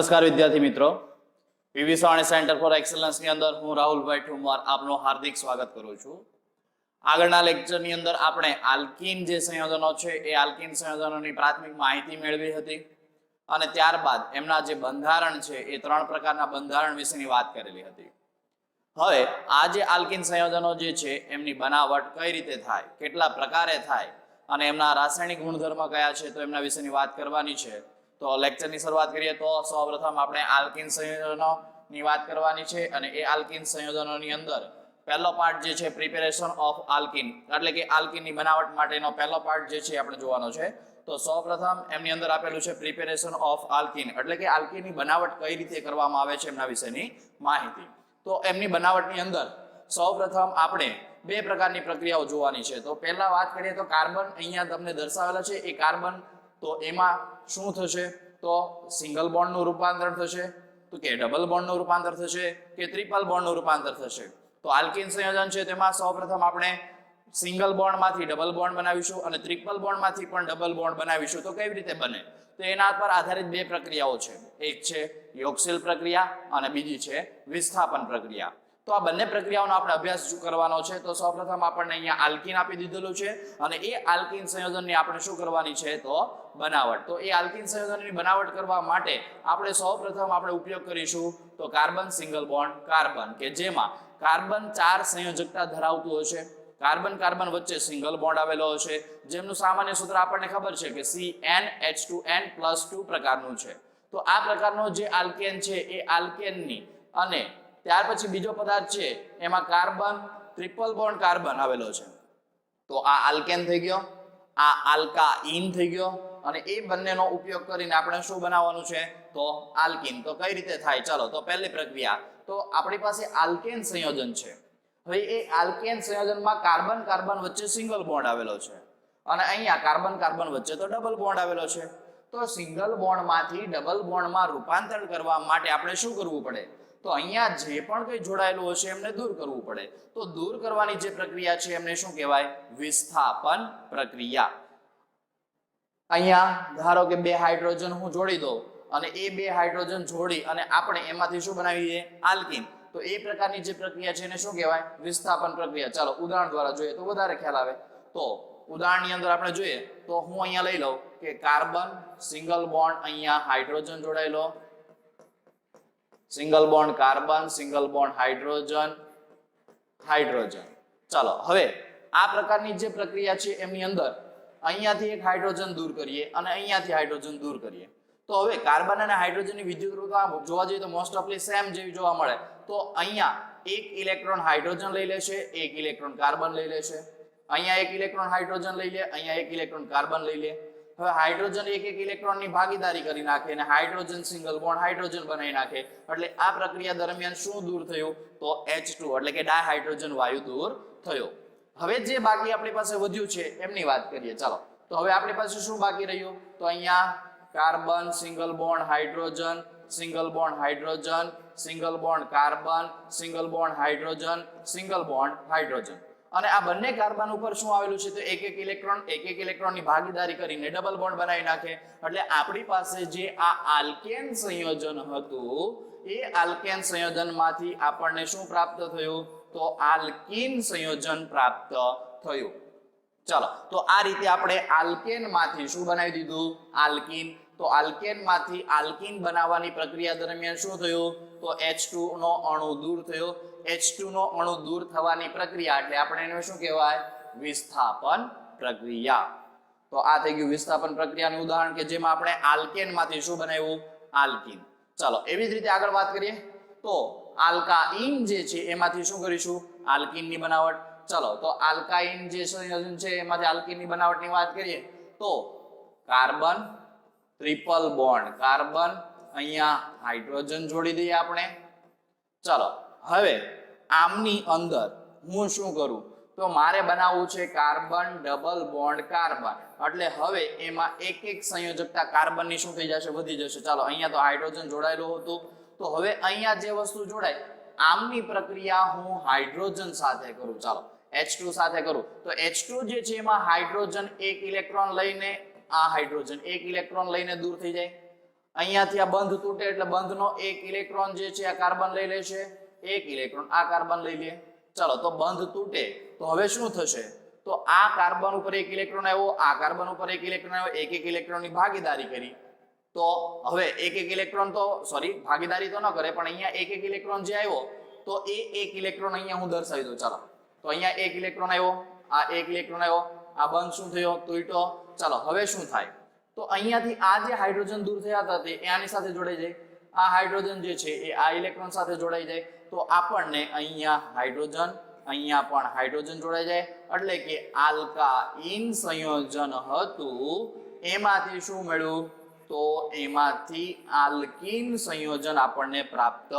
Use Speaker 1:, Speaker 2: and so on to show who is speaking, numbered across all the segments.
Speaker 1: નમસ્કાર વિદ્યાર્થી મિત્રો, પીવી સાવણી સેન્ટર ફોર એક્સલન્સની અંદર હું રાહુલભાઈ ઠુમર આપનું હાર્દિક સ્વાગત કરું છું. આગળના લેક્ચરની અંદર આપણે આલ્કીન જે સંયોજનો છે એ આલ્કીન સંયોજનોની પ્રાથમિક માહિતી મેળવી હતી અને ત્યારબાદ એમના જે બંધારણ છે એ ત્રણ પ્રકારના બંધારણ વિશેની વાત કરેલી હતી. હવે આ જે આલ્કીન સંયોજનો જે છે એમની બનાવટ કઈ રીતે થાય, કેટલા પ્રકારે થાય અને એમના રાસાયણિક ગુણધર્મ કયા છે તો એમના વિશેની વાત કરવાની છે. તો લેક્ચરની શરૂઆત કરીએ તો સૌપ્રથમ આપણે આલ્કીન સંયોજનોની વાત કરવાની છે અને એ આલ્કીન સંયોજનોની અંદર પહેલો પાર્ટ જે છે પ્રિપેરેશન ઓફ આલ્કીન, એટલે કે આલ્કીનની બનાવટ માટેનો પહેલો પાર્ટ જે છે આપણે જોવાનો છે. તો સૌપ્રથમ એમની અંદર આપેલું છે પ્રિપેરેશન ઓફ આલ્કીન, એટલે કે આલ્કીનની બનાવટ કઈ રીતે કરવામાં આવે છે એમના વિશેની માહિતી. તો એમની બનાવટની અંદર સૌપ્રથમ આપણે બે પ્રકારની પ્રક્રિયાઓ જોવાની છે. તો પહેલા વાત કરીએ તો કાર્બન અહીંયા તમને દર્શાવેલા છે એ કાર્બન, તો એમાં શું થશે તો સિંગલ બોન્ડનું રૂપાંતર થશે, તો કે ડબલ બોન્ડનું રૂપાંતર થશે કે ટ્રિપલ બોન્ડનું રૂપાંતર થશે. તો આલ્કીન સંયોજન છે તેમાં સૌપ્રથમ આપણે સિંગલ બોન્ડમાંથી ડબલ બોન્ડ બનાવીશું અને ટ્રિપલ બોન્ડમાંથી પણ ડબલ બોન્ડ બનાવીશું. તો કેવી રીતે બને તો એના પર આધારિત બે પ્રક્રિયાઓ છે, એક છે યોગશીલ પ્રક્રિયા અને બીજી છે વિસ્થાપન પ્રક્રિયા. તો આ બંને પ્રક્રિયાઓનો આપણે અભ્યાસ કરવાનો છે. તો સૌપ્રથમ આપણને અહીંયા આલ્કીન આપી દીધેલું છે અને એ આલ્કીન સંયોજનની આપણે શું કરવાની છે તો બનાવટ. તો એ આલ્કીન સંયોજનની બનાવટ કરવા માટે આપણે સૌપ્રથમ આપણે ઉપયોગ કરીશું તો કાર્બન સિંગલ બોન્ડ કાર્બન, કે જેમાં કાર્બન 4 સંયોજકતા ધરાવતું હશે. કાર્બન કાર્બન વચ્ચે સિંગલ બોન્ડ આવેલો હશે, જેમનું સામાન્ય સૂત્ર આપણને ખબર છે કે CnH2n+2 પ્રકારનું છે. તો આ પ્રકારનો જે આલ્કેન છે એ આલ્કેનની અને ત્યાર પછી બીજો પદાર્થ છે એમાં કાર્બન ટ્રિપલ બોન્ડ કાર્બન આવેલો છે. તો આ આલ્કેન થઈ ગયો, આ આલ્કાઇન થઈ ગયો અને એ બંનેનો ઉપયોગ કરીને આપણે શું બનાવવાનું છે તો આલ્કીન. તો કઈ રીતે થાય ચાલો. તો પહેલી પ્રક્રિયા, તો આપણી પાસે આલ્કેન સંયોજન છે. હવે એ આલ્કેન સંયોજનમાં કાર્બન કાર્બન વચ્ચે સિંગલ બોન્ડ આવેલો છે અને અહીંયા કાર્બન કાર્બન વચ્ચે તો ડબલ બોન્ડ આવેલો છે. તો સિંગલ બોન્ડમાંથી ડબલ બોન્ડમાં રૂપાંતર કરવા માટે આપણે શું કરવું પડે તો અહીંયા જે પણ કંઈ જોડાયેલું હશે એમને દૂર કરવું પડે. તો દૂર કરવાની જે પ્રક્રિયા છે એમને શું કહેવાય વિસ્થાપન પ્રક્રિયા. અહીંયા ધારો કે 2 હાઇડ્રોજન હું જોડી દઉં અને એ 2 હાઇડ્રોજન જોડી અને આપણે એમાંથી શું બનાવીએ આલ્કીન. તો એ પ્રકારની જે પ્રક્રિયા છે એને શું કહેવાય વિસ્થાપન પ્રક્રિયા. ચાલો ઉદાહરણ દ્વારા જોઈએ તો વધારે ખ્યાલ આવે. તો ઉદાહરણની અંદર આપણે જોઈએ તો હું અહીંયા લઈ લઉં કે કાર્બન સિંગલ બોન્ડ, અહીંયા હાઇડ્રોજન જોડાયેલો, single bond carbon, single bond hydrogen, hydrogen. ચાલો હવે આ પ્રકારની જે પ્રક્રિયા છે એમની અંદર અહીંયાથી એક હાઇડ્રોજન દૂર કરીએ અને અહીંયાથી હાઇડ્રોજન દૂર કરીએ. તો હવે કાર્બન અને હાઇડ્રોજનની વિદ્યુત ઋતુતા જોવા જઈએ તો મોસ્ટ ઓફલી સેમ જેવી જોવા મળે. તો અહીંયા એક ઇલેક્ટ્રોન હાઇડ્રોજન લઈ લેશે, એક ઇલેક્ટ્રોન કાર્બન લઈ લેશે, અહીંયા એક ઇલેક્ટ્રોન હાઇડ્રોજન લઈ લે, અહીંયા એક ઇલેક્ટ્રોન કાર્બન લઈ લે. હવે હાઇડ્રોજન એક એક ઇલેક્ટ્રોનની ભાગીદારી કરી નાખે અને હાઇડ્રોજન સિંગલ બોન્ડ હાઇડ્રોજન બનાવી નાખે. એટલે આ પ્રક્રિયા દરમિયાન શું દૂર થયું તો H2 એટલે કે ડાયહાઇડ્રોજન વાયુ દૂર થયો. હવે જે બાકી આપણી પાસે વધ્યું છે એમની વાત કરીએ. ચાલો તો હવે આપણી પાસે શું બાકી રહ્યું તો અહીંયા carbon single bond hydrogen, single bond hydrogen, single bond carbon, single bond hydrogen, single bond hydrogen. અને આ બંને કાર્બન ઉપર શું આવેલું છે તો એક એક ઇલેક્ટ્રોનની ભાગીદારી કરીને ડબલ બોન્ડ બનાવી નાખે. એટલે આપણી પાસે જે આ આલ્કેન સંયોજન હતું એ આલ્કેન સંયોજનમાંથી આપણને શું પ્રાપ્ત થયું તો આલ્કીન સંયોજન પ્રાપ્ત થયું. ચાલો તો આ રીતે આપણે આલ્કેનમાંથી શું બનાવી દીધું આલ્કીન. તો આલ્કેનમાંથી આલ્કીન બનાવવાની પ્રક્રિયા દરમિયાન શું થયું તો H2 નો અણુ દૂર થયો. H2 નો અણુ દૂર થવાની પ્રક્રિયા એટલે આપણે એને શું કહેવાય વિસ્થાપન પ્રક્રિયા. તો આ થઈ ગયું વિસ્થાપન પ્રક્રિયાનું ઉદાહરણ કે જેમાં આપણે આલ્કેનમાંથી શું બનાવ્યું આલ્કીન. ચાલો એવી જ રીતે આગળ વાત કરીએ તો આલ્કાઇન જે છે એમાંથી શું કરીશું આલ્કીનની બનાવટ. ચાલો તો આલ્કાઇન જે સંયોજન છે એમાંથી આલ્કીનની બનાવટની વાત કરીએ તો કાર્બન ટ્રિપલ બોન્ડ કાર્બન, અહીંયા હાઇડ્રોજન જોડી દઈએ આપણે. ચાલો હવે આમની અંદર હું શું કરું તો મારે બનાવવું છે કાર્બન ડબલ બોન્ડ કાર્બન. એટલે હવે એમાં એક એક સંયોજકતા કાર્બનની શું થઈ જશે વધી જશે. ચાલો અહીંયા તો હાઇડ્રોજન જોડાયેલું હતું, તો હવે અહીંયા જે વસ્તુ જોડાય આમની પ્રક્રિયા હું હાઇડ્રોજન સાથે કરું. ચાલો H2 સાથે કરું તો H2 જે છે એમાં હાઇડ્રોજન એક ઇલેક્ટ્રોન લઈને આ હાઇડ્રોજન એક ઇલેક્ટ્રોન લઈને દૂર થઈ જાય. અહીંયાથી આ બંધ તૂટે એટલે બંધનો એક ઇલેક્ટ્રોન જે છે આ કાર્બન લઈ લેશે, એક ઇલેક્ટ્રોન આ કાર્બન લઈ લે. ચાલો તો બંધ તૂટે તો હવે શું થશે? તો આ કાર્બન ઉપર એક ઇલેક્ટ્રોન આવ્યો, આ કાર્બન ઉપર એક ઇલેક્ટ્રોન આવ્યો, એક એક ઇલેક્ટ્રોનની ભાગીદારી કરી. તો હવે એક એક ઇલેક્ટ્રોન તો સોરી ભાગીદારી તો ન કરે પણ અહીંયા એક એક ઇલેક્ટ્રોન જે આવ્યો તો એ એક ઇલેક્ટ્રોન અહીંયા હું દર્શાવી દઉં. ચાલો તો અહીંયા એક ઇલેક્ટ્રોન આવ્યો, આ એક ઇલેક્ટ્રોન આવ્યો, આ બંધ શું થયો? તૂટ્યો. ચાલો હવે શું થાય? તો અહીંયાથી આ જે હાઇડ્રોજન દૂર થયા હતા તે આની સાથે જોડાઈ જાય. આ હાઇડ્રોજન જે છે એ આ ઇલેક્ટ્રોન સાથે જોડાઈ જાય તો આપણને અહીંયા હાઇડ્રોજન, અહીંયા પણ હાઇડ્રોજન જોડાઈ જાય એટલે કે આલ્કાઇન સંયોજન હતું એમાંથી શું મળ્યું? તો એમાંથી આલ્કીન સંયોજન આપણને પ્રાપ્ત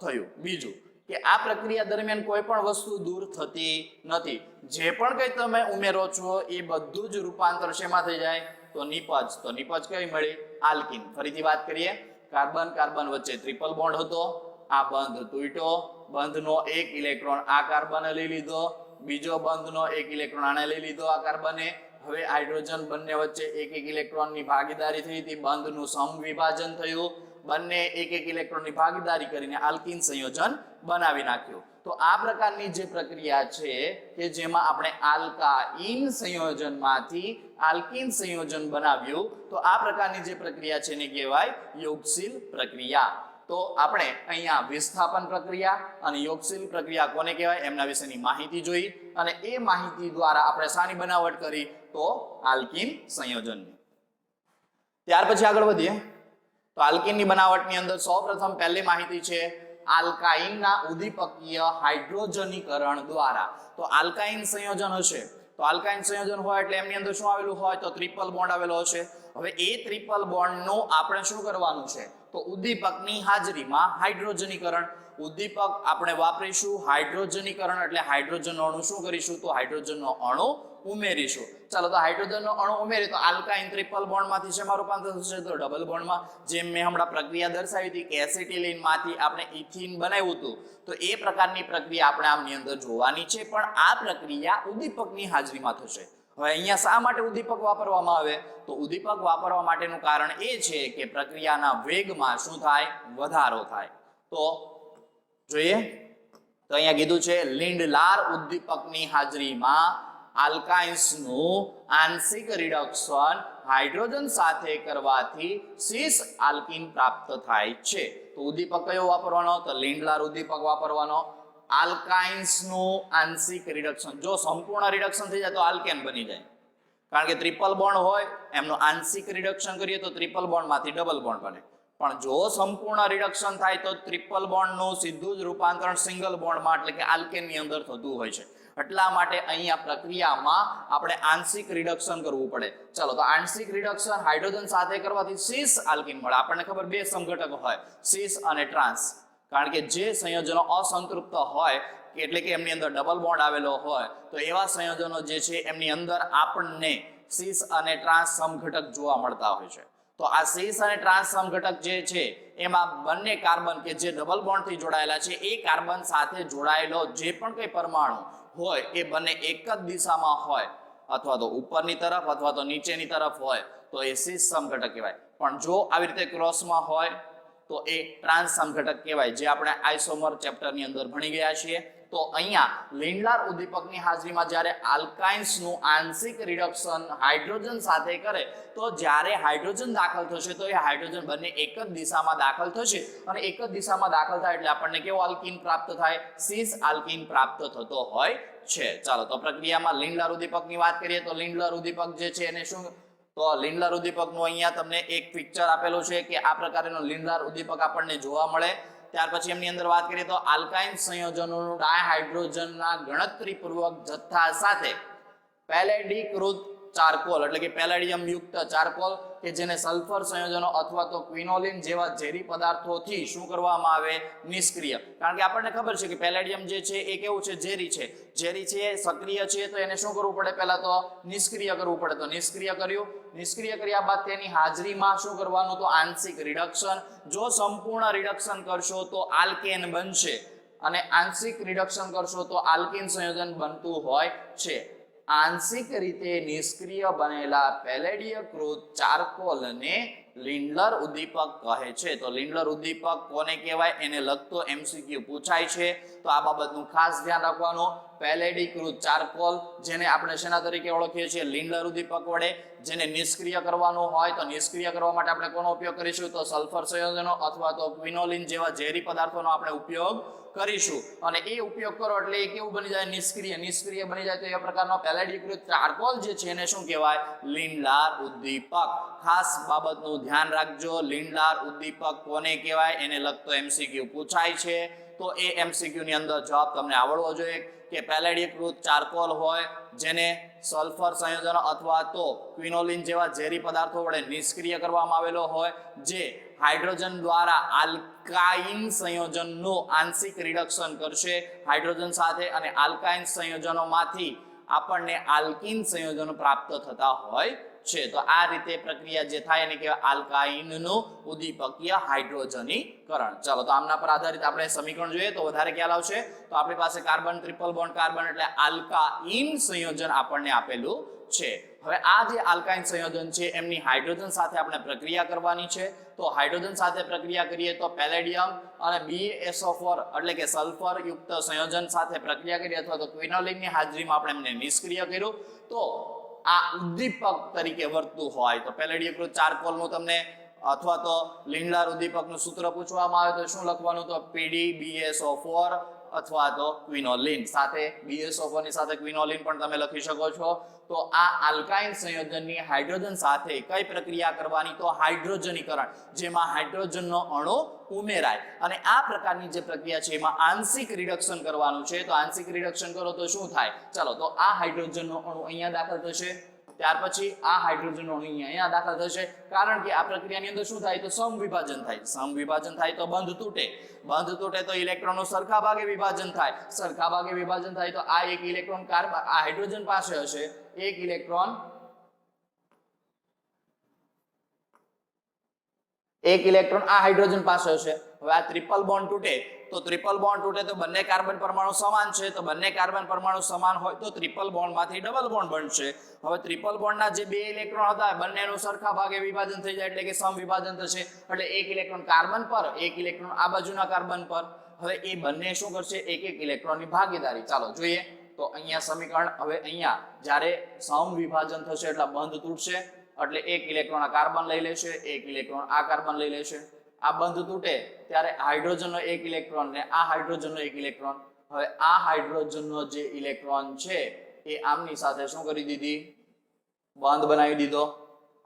Speaker 1: થયું. બીજું કે આ પ્રક્રિયા દરમિયાન કોઈ પણ વસ્તુ દૂર થતી નથી. જે પણ કંઈ તમે ઉમેરો છો એ બધું જ રૂપાંતર શેમાં થઈ જાય? તો નિપજ. તો નિપજ કઈ મળી? આલ્કીન. ફરીથી વાત કરીએ, કાર્બન કાર્બન વચ્ચે ટ્રિપલ બોન્ડ હતો, આ બંધ તૂટ્યો, બંધનો એક ઇલેક્ટ્રોન આ કાર્બને લઈ લીધો, બીજો બંધનો એક ઇલેક્ટ્રોન આને લઈ લીધો આ કાર્બને. હવે હાઇડ્રોજન બંને વચ્ચે એક એક ઇલેક્ટ્રોનની ભાગીદારી થઈ હતી, બંધનું સમવિભાજન થયું, બંને એક એક ઇલેક્ટ્રોનની ભાગીદારી કરીને આલ્કીન સંયોજન બનાવી નાખ્યું. તો આ પ્રકારની જે પ્રક્રિયા છે કે જેમાં આપણે આલ્કાઇન સંયોજનમાંથી આલ્કીન સંયોજન બનાવ્યું તો આ પ્રકારની જે પ્રક્રિયા છે એને કહેવાય યોગશીલ પ્રક્રિયા. તો આપણે અહીંયા વિસ્થાપન પ્રક્રિયા અને યોગશીલ પ્રક્રિયા કોને કહેવાય એમના વિશેની માહિતી જોઈ અને એ માહિતી દ્વારા આપણે શાની બનાવટ કરી? તો આલ્કીન સંયોજનની. ત્યાર પછી આગળ વધીએ તો આલ્કીનની બનાવટની અંદર સૌપ્રથમ પહેલી માહિતી છે આલ્કાઇનના ઉદ્દીપકીય હાઇડ્રોજનીકરણ દ્વારા. તો આલ્કાઇન સંયોજન હશે તો આલ્કાઇન સંયોજન હોય એટલે એમની અંદર શું આવેલું હોય? તો ટ્રિપલ બોન્ડ આવેલો હશે. હવે એ ટ્રિપલ બોન્ડનું આપણે શું કરવાનું છે? તો ઉદ્દીપકની હાજરીમાં હાઇડ્રોજનીકરણ. ઉદ્દીપક આપણે વાપરીશું હાઇડ્રોજનીકરણ એટલે હાઇડ્રોજનનો અણુ શું કરીશું? તો હાઇડ્રોજનનો અણુ ઉમેરીશું. ચાલો તો હાઇડ્રોજનનો અણુ ઉમેરી તો આલ્કાઇન ટ્રિપલ બોન્ડમાંથી શેમાં રૂપાંતર થશે? તો ડબલ બોન્ડમાં. જેમ મેં હમણાં પ્રક્રિયા દર્શાવી હતી કે એસિટિલિનમાંથી આપણે ઇથિન બનાવ્યું હતું તો એ પ્રકારની પ્રક્રિયા આપણે આમની અંદર જોવાની છે પણ આ પ્રક્રિયા ઉદ્દીપકની હાજરીમાં થશે. હવે અહીંયા શા માટે ઉદ્દીપક વાપરવામાં આવે? તો ઉદ્દીપક વાપરવા માટેનું કારણ એ છે કે પ્રક્રિયાના વેગમાં શું થાય? વધારો થાય. તો જોઈએ તો અહીંયા કીધું છે લિન્ડલાર ઉદ્દીપકની હાજરીમાં આલ્કાઇન્સનું આંશિક રિડક્શન હાઇડ્રોજન સાથે કરવાથી સિસ આલ્કીન પ્રાપ્ત થાય છે. તો ઉદ્દીપક કયો વાપરવાનો? તો લિન્ડલાર ઉદ્દીપક વાપરવાનો. આલ્કાઇન્સનું આંશિક રિડક્શન, જો સંપૂર્ણ રિડક્શન થઈ જાય તો આલ્કેન બની જાય કારણ કે ટ્રિપલ બોન્ડ હોય એમનું આંશિક રિડક્શન કરીએ તો ટ્રિપલ બોન્ડમાંથી ડબલ બોન્ડ બને. પણ જો સંપૂર્ણ રિડક્શન થાય તો ટ્રિપલ બોન્ડનું સીધું જ રૂપાંતરણ સિંગલ બોન્ડમાં એટલે કે આલ્કેનની અંદર થતું હોય છે. એટલા માટે અહીંયા પ્રક્રિયામાં આપણે આંશિક રિડક્શન કરવું પડે. ચાલો તો આંશિક રિડક્શન હાઇડ્રોજન સાથે કરવાથી સિસ આલ્કીન મળે. આપણને ખબર બે સમઘટક હોય સિસ અને ટ્રાન્સ. કારણ કે જે સંયોજનો અસંતૃપ્ત હોય એટલે કે એમની અંદર ડબલ બોન્ડ આવેલો હોય તો એવા સંયોજનો જે છે એમની અંદર આપણને સિસ અને ટ્રાન્સ સમઘટક જોવા મળતા હોય છે. તો આ સિસ અને ટ્રાન્સ સમઘટક જે છે એમાં બંને કાર્બન કે જે ડબલ બોન્ડથી જોડાયેલા છે એ કાર્બન સાથે જોડાયેલો જે પણ કંઈ પરમાણુ હોય એ બંને એક જ દિશામાં હોય અથવા તો ઉપરની તરફ અથવા તો નીચેની તરફ હોય તો એ સિસ સમઘટક કહેવાય. પણ જો આવી રીતે ક્રોસમાં હોય તો એ ટ્રાન્સ સમઘટક કહેવાય જે આપણે આઇસોમર ચેપ્ટરની અંદર ભણી ગયા છીએ. તો અહીંયા લિન્ડલાર ઉદ્દીપકની હાજરીમાં જ્યારે આલ્કાઇન્સનું આંશિક રિડક્શન હાઇડ્રોજન સાથે કરે તો જ્યારે હાઇડ્રોજન દાખલ થશે તો એ હાઇડ્રોજન બંને એક જ દિશામાં દાખલ થશે અને એક જ દિશામાં દાખલ થાય એટલે આપણને કેવો આલ્કીન પ્રાપ્ત થાય? સિસ આલ્કીન પ્રાપ્ત થતો હોય છે. ચાલો તો પ્રક્રિયામાં લિન્ડલાર ઉદ્દીપકની વાત કરીએ તો લિન્ડલાર ઉદ્દીપક જે છે એને શું? તો લિન્ડલાર ઉદ્દીપકનું અહીંયા તમને એક પિક્ચર આપેલું છે કે આ પ્રકારનો લિન્ડલાર ઉદ્દીપક આપણને જોવા મળે. ત્યાર પછી એમની અંદર વાત કરીએ તો આલ્કાઇન સંયોજનોનું ડાયહાઇડ્રોજનના ગણતરીપૂર્વક જથ્થા સાથે પેલેડીકૃત ચારકોલ એટલે કે પેલેડિયમ યુક્ત ચારકોલ કે જેને સલ્ફર સંયોજનો અથવા તો ક્વિનોલિન જેવા ઝેરી પદાર્થોથી શું કરવામાં આવે? નિષ્ક્રિય. કારણ કે આપણને ખબર છે કે પેલેડિયમ જે છે એ કેવું છે? ઝેરી છે. ઝેરી છે સક્રિય છે તો એને શું કરવું પડે? પહેલા તો નિષ્ક્રિય કરવું પડે. તો નિષ્ક્રિય કર્યું. નિષ્ક્રિય કર્યા બાદ તેની હાજરીમાં શું કરવાનું? તો આંશિક રિડક્શન. જો સંપૂર્ણ રિડક્શન કરશો તો આલ્કેન બનશે અને આંશિક રિડક્શન કરશો તો આલ્કીન સંયોજન બનતું હોય છે. આંશિક રીતે નિષ્ક્રિય બનેલા પેલેડીયકૃત ચારકોલને લિન્ડલર ઉદ્દીપક કહે છે. તો લિન્ડલર ઉદ્દીપક કોને કહેવાય એને લગતો MCQ પૂછાય છે, તો આ બાબતનું ખાસ ધ્યાન રાખવાનું. પેલેડીકૃત ચારકોલ જેને આપણે શેના તરીકે ઓળખીએ છીએ? લિન્ડલર ઉદ્દીપક વડે. જેને નિષ્ક્રિય કરવાનું હોય તો નિષ્ક્રિય કરવા માટે આપણે કોનો ઉપયોગ કરીશું? તો સલ્ફર સંયોજનો અથવા તો ક્વિનોલિન જેવા ઝેરી પદાર્થોનો આપણે ઉપયોગ કરીશું. અને એ ઉપયોગ કરો એટલે એ કેવું બની જાય? નિષ્ક્રિય બની જાય. તો એ પ્રકારનો પેલેડીકૃત ચારકોલ જે છે એને શું કહેવાય? લિન્ડલર ઉદ્દીપક. ખાસ બાબતનું ધ્યાન રાખજો. લિન્ડલર ઉદ્દીપક કોને કહેવાય એને લગતો MCQ પૂછાય છે, તો એ MCQ ની અંદર જવાબ તમને આવડવો જોઈએ કે પેલેડીકૃત ચારકોલ હોય જેને સલ્ફર સંયોજનો અથવા તો ક્વિનોલિન જેવા ઝેરી પદાર્થો વડે નિષ્ક્રિય કરવામાં આવેલો હોય, જે હાઇડ્રોજન દ્વારા આલ્કાઇન સંયોજનનું આંશિક રિડક્શન કરશે હાઇડ્રોજન સાથે, અને આલ્કાઇન સંયોજનોમાંથી આપણને આલ્કીન સંયોજનો પ્રાપ્ત થતા હોય છે. તો આ રીતે પ્રક્રિયા જે થાય એને કહેવાય આલ્કાઇનનું ઉદ્દીપકીય હાઇડ્રોજનીકરણ. ચાલો તો આમના પર આધારિત આપણે સમીકરણ જોઈએ તો વધારે ખ્યાલ આવશે. તો આપણી પાસે કાર્બન, ટ્રિપલ બોન્ડ કાર્બન એટલે આલ્કાઇન સંયોજન આપણને આપેલું છે. હવે આ જે આલ્કાઇન સંયોજન છે એમની હાઇડ્રોજન સાથે આપણે પ્રક્રિયા કરવાની છે. તો હાઇડ્રોજન સાથે પ્રક્રિયા કરીએ તો પેલેડિયમ અને BaSO4 એટલે કે સલ્ફર યુક્ત સંયોજન સાથે પ્રક્રિયા કરી અથવા તો ક્વિનોલિનની હાજરીમાં આપણે એમને નિષ્ક્રિય કર્યું તો આ ઉદ્દીપક તરીકે વર્તતું હોય. તો પેલેડીકૃત ચારકોલનું તમને અથવા તો લિન્ડલર ઉદ્દીપકનું સૂત્ર પૂછવામાં આવે તો શું લખવાનું? તો PdBaSO4 અથવા તો ક્વિનોલિન. સાથે BaSO4 ની સાથે ક્વિનોલિન પણ તમે લખી શકો છો. તો આ આલ્કાઇન સંયોજનની હાઇડ્રોજન સાથે કઈ પ્રક્રિયા કરવાની? તો હાઇડ્રોજનીકરણ, જેમાં હાઇડ્રોજનનો અણુ ઉમેરાય. અને આ પ્રકારની જે પ્રક્રિયા છે એમાં આંશિક રિડક્શન કરવાનું છે. તો આંશિક રિડક્શન કરો તો શું થાય? ચાલો તો આ હાઇડ્રોજનનો અણુ અહીંયા દાખલ થશે, ત્યાર પછી આ હાઇડ્રોજનનો અણુ અહીંયા દાખલ થશે. કારણ કે આ પ્રક્રિયાની અંદર શું થાય? તો સમવિભાજન થાય. સમવિભાજન થાય તો બંધ તૂટે. બંધ તૂટે તો ઇલેક્ટ્રોનનું સરખા ભાગે વિભાજન થાય. સરખા ભાગે વિભાજન થાય તો આ એક ઇલેક્ટ્રોન કાર્બન આ હાઇડ્રોજન પાસે હશે, એક ઇલેક્ટ્રોન આ હાઇડ્રોજન પાસે હશે. હવે આ ટ્રિપલ બોન્ડ તૂટે તો ટ્રિપલ બોન્ડ તૂટે તો બંને કાર્બન પરમાણુ સમાન છે. તો બંને કાર્બન પરમાણુ સમાન હોય તો ટ્રિપલ બોન્ડમાંથી ડબલ બોન્ડ બનશે. હવે ટ્રિપલ બોન્ડના જે બે ઇલેક્ટ્રોન હતા બંનેનું સરખા ભાગે વિભાજન થઈ જાય એટલે કે સમવિભાજન થશે. એટલે એક ઇલેક્ટ્રોન કાર્બન પર, એક ઇલેક્ટ્રોન આ બાજુના કાર્બન પર. હવે એ બંને શું કરશે? એક એક ઇલેક્ટ્રોનની ભાગીદારી. ચાલો જોઈએ. તો અહીંયા સમીકરણ, હવે અહીંયા જ્યારે સમવિભાજન થશે એટલે બંધ તૂટશે એટલે એક ઇલેક્ટ્રોન આ કાર્બન લઈ લેશે, એક ઇલેક્ટ્રોન આ કાર્બન લઈ લેશે. આ બંધ તૂટે ત્યારે હાઇડ્રોજનનો એક ઇલેક્ટ્રોન ને આ હાઇડ્રોજનનો એક ઇલેક્ટ્રોન. હવે આ હાઇડ્રોજનનો જે ઇલેક્ટ્રોન છે એ આમની સાથે શું કરી દીધી? બંધ બનાવી દીધો.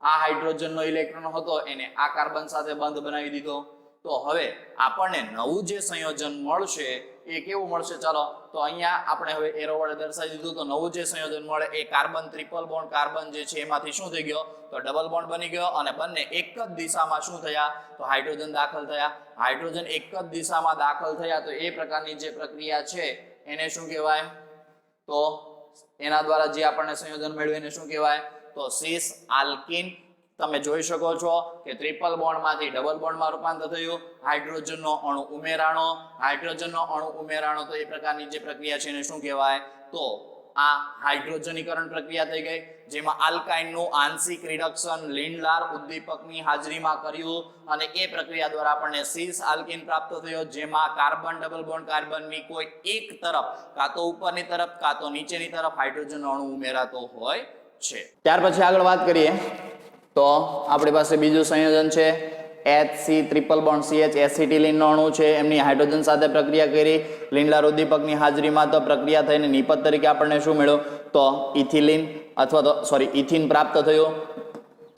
Speaker 1: આ હાઇડ્રોજનનો ઇલેક્ટ્રોન હતો એને આ કાર્બન સાથે બંધ બનાવી દીધો. તો હવે આપણને નવું જે સંયોજન મળશે એ કેવું મળશે? ચાલો તો અહીંયા આપણે હવે એરો વડે દર્શાવી દીધું. તો નવું જે સંયોજન મળે એ કાર્બન, ટ્રિપલ બોન્ડ કાર્બન જે છે એમાંથી શું થઈ ગયો? તો ડબલ બોન્ડ બની ગયો. અને બંને એક જ દિશામાં શું થયા? તો હાઇડ્રોજન દાખલ થયા. હાઇડ્રોજન એક જ દિશામાં દાખલ થયા તો એ પ્રકારની જે પ્રક્રિયા છે એને શું કહેવાય? તો એના દ્વારા જે આપણને સંયોજન મળ્યું એને શું કહેવાય? તો સિસ આલ્કીન. તમે જોઈ શકો છો કે ટ્રિપલ બોન્ડમાંથી ડબલ બોન્ડમાં રૂપાંતર થયું. હાઇડ્રોજનનો અણુ ઉમેરાણો, હાઇડ્રોજનનો અણુ ઉમેરાણો. તો એ પ્રકારની જે પ્રક્રિયા છે એને શું કહેવાય? તો આ હાઇડ્રોજનીકરણ પ્રક્રિયા થઈ ગઈ, જેમાં આલ્કાઇનનું આંશિક રિડક્શન લિન્ડલર ઉદ્દીપકની હાજરીમાં કર્યું અને એ પ્રક્રિયા દ્વારા આપણને સિસ આલ્કીન પ્રાપ્ત થયો, જેમાં કાર્બન, ડબલ બોન્ડ કાર્બનની કોઈ એક તરફ કાં તો ઉપરની તરફ કાં તો નીચેની તરફ હાઇડ્રોજનનો અણુ ઉમેરાતો હોય છે. ત્યાર પછી આગળ વાત કરીએ તો આપણી પાસે બીજું સંયોજન છે HC ટ્રિપલ બોન્ડ CH એસિટિલિનનો અણુ છે. એમની હાઇડ્રોજન સાથે પ્રક્રિયા કરી લિન્ડલર ઉદ્દીપકની હાજરીમાં તો પ્રક્રિયા થઈને નિપજ તરીકે આપણને શું મળ્યું? તો ઇથિલિન અથવા તો ઇથિન પ્રાપ્ત થયું.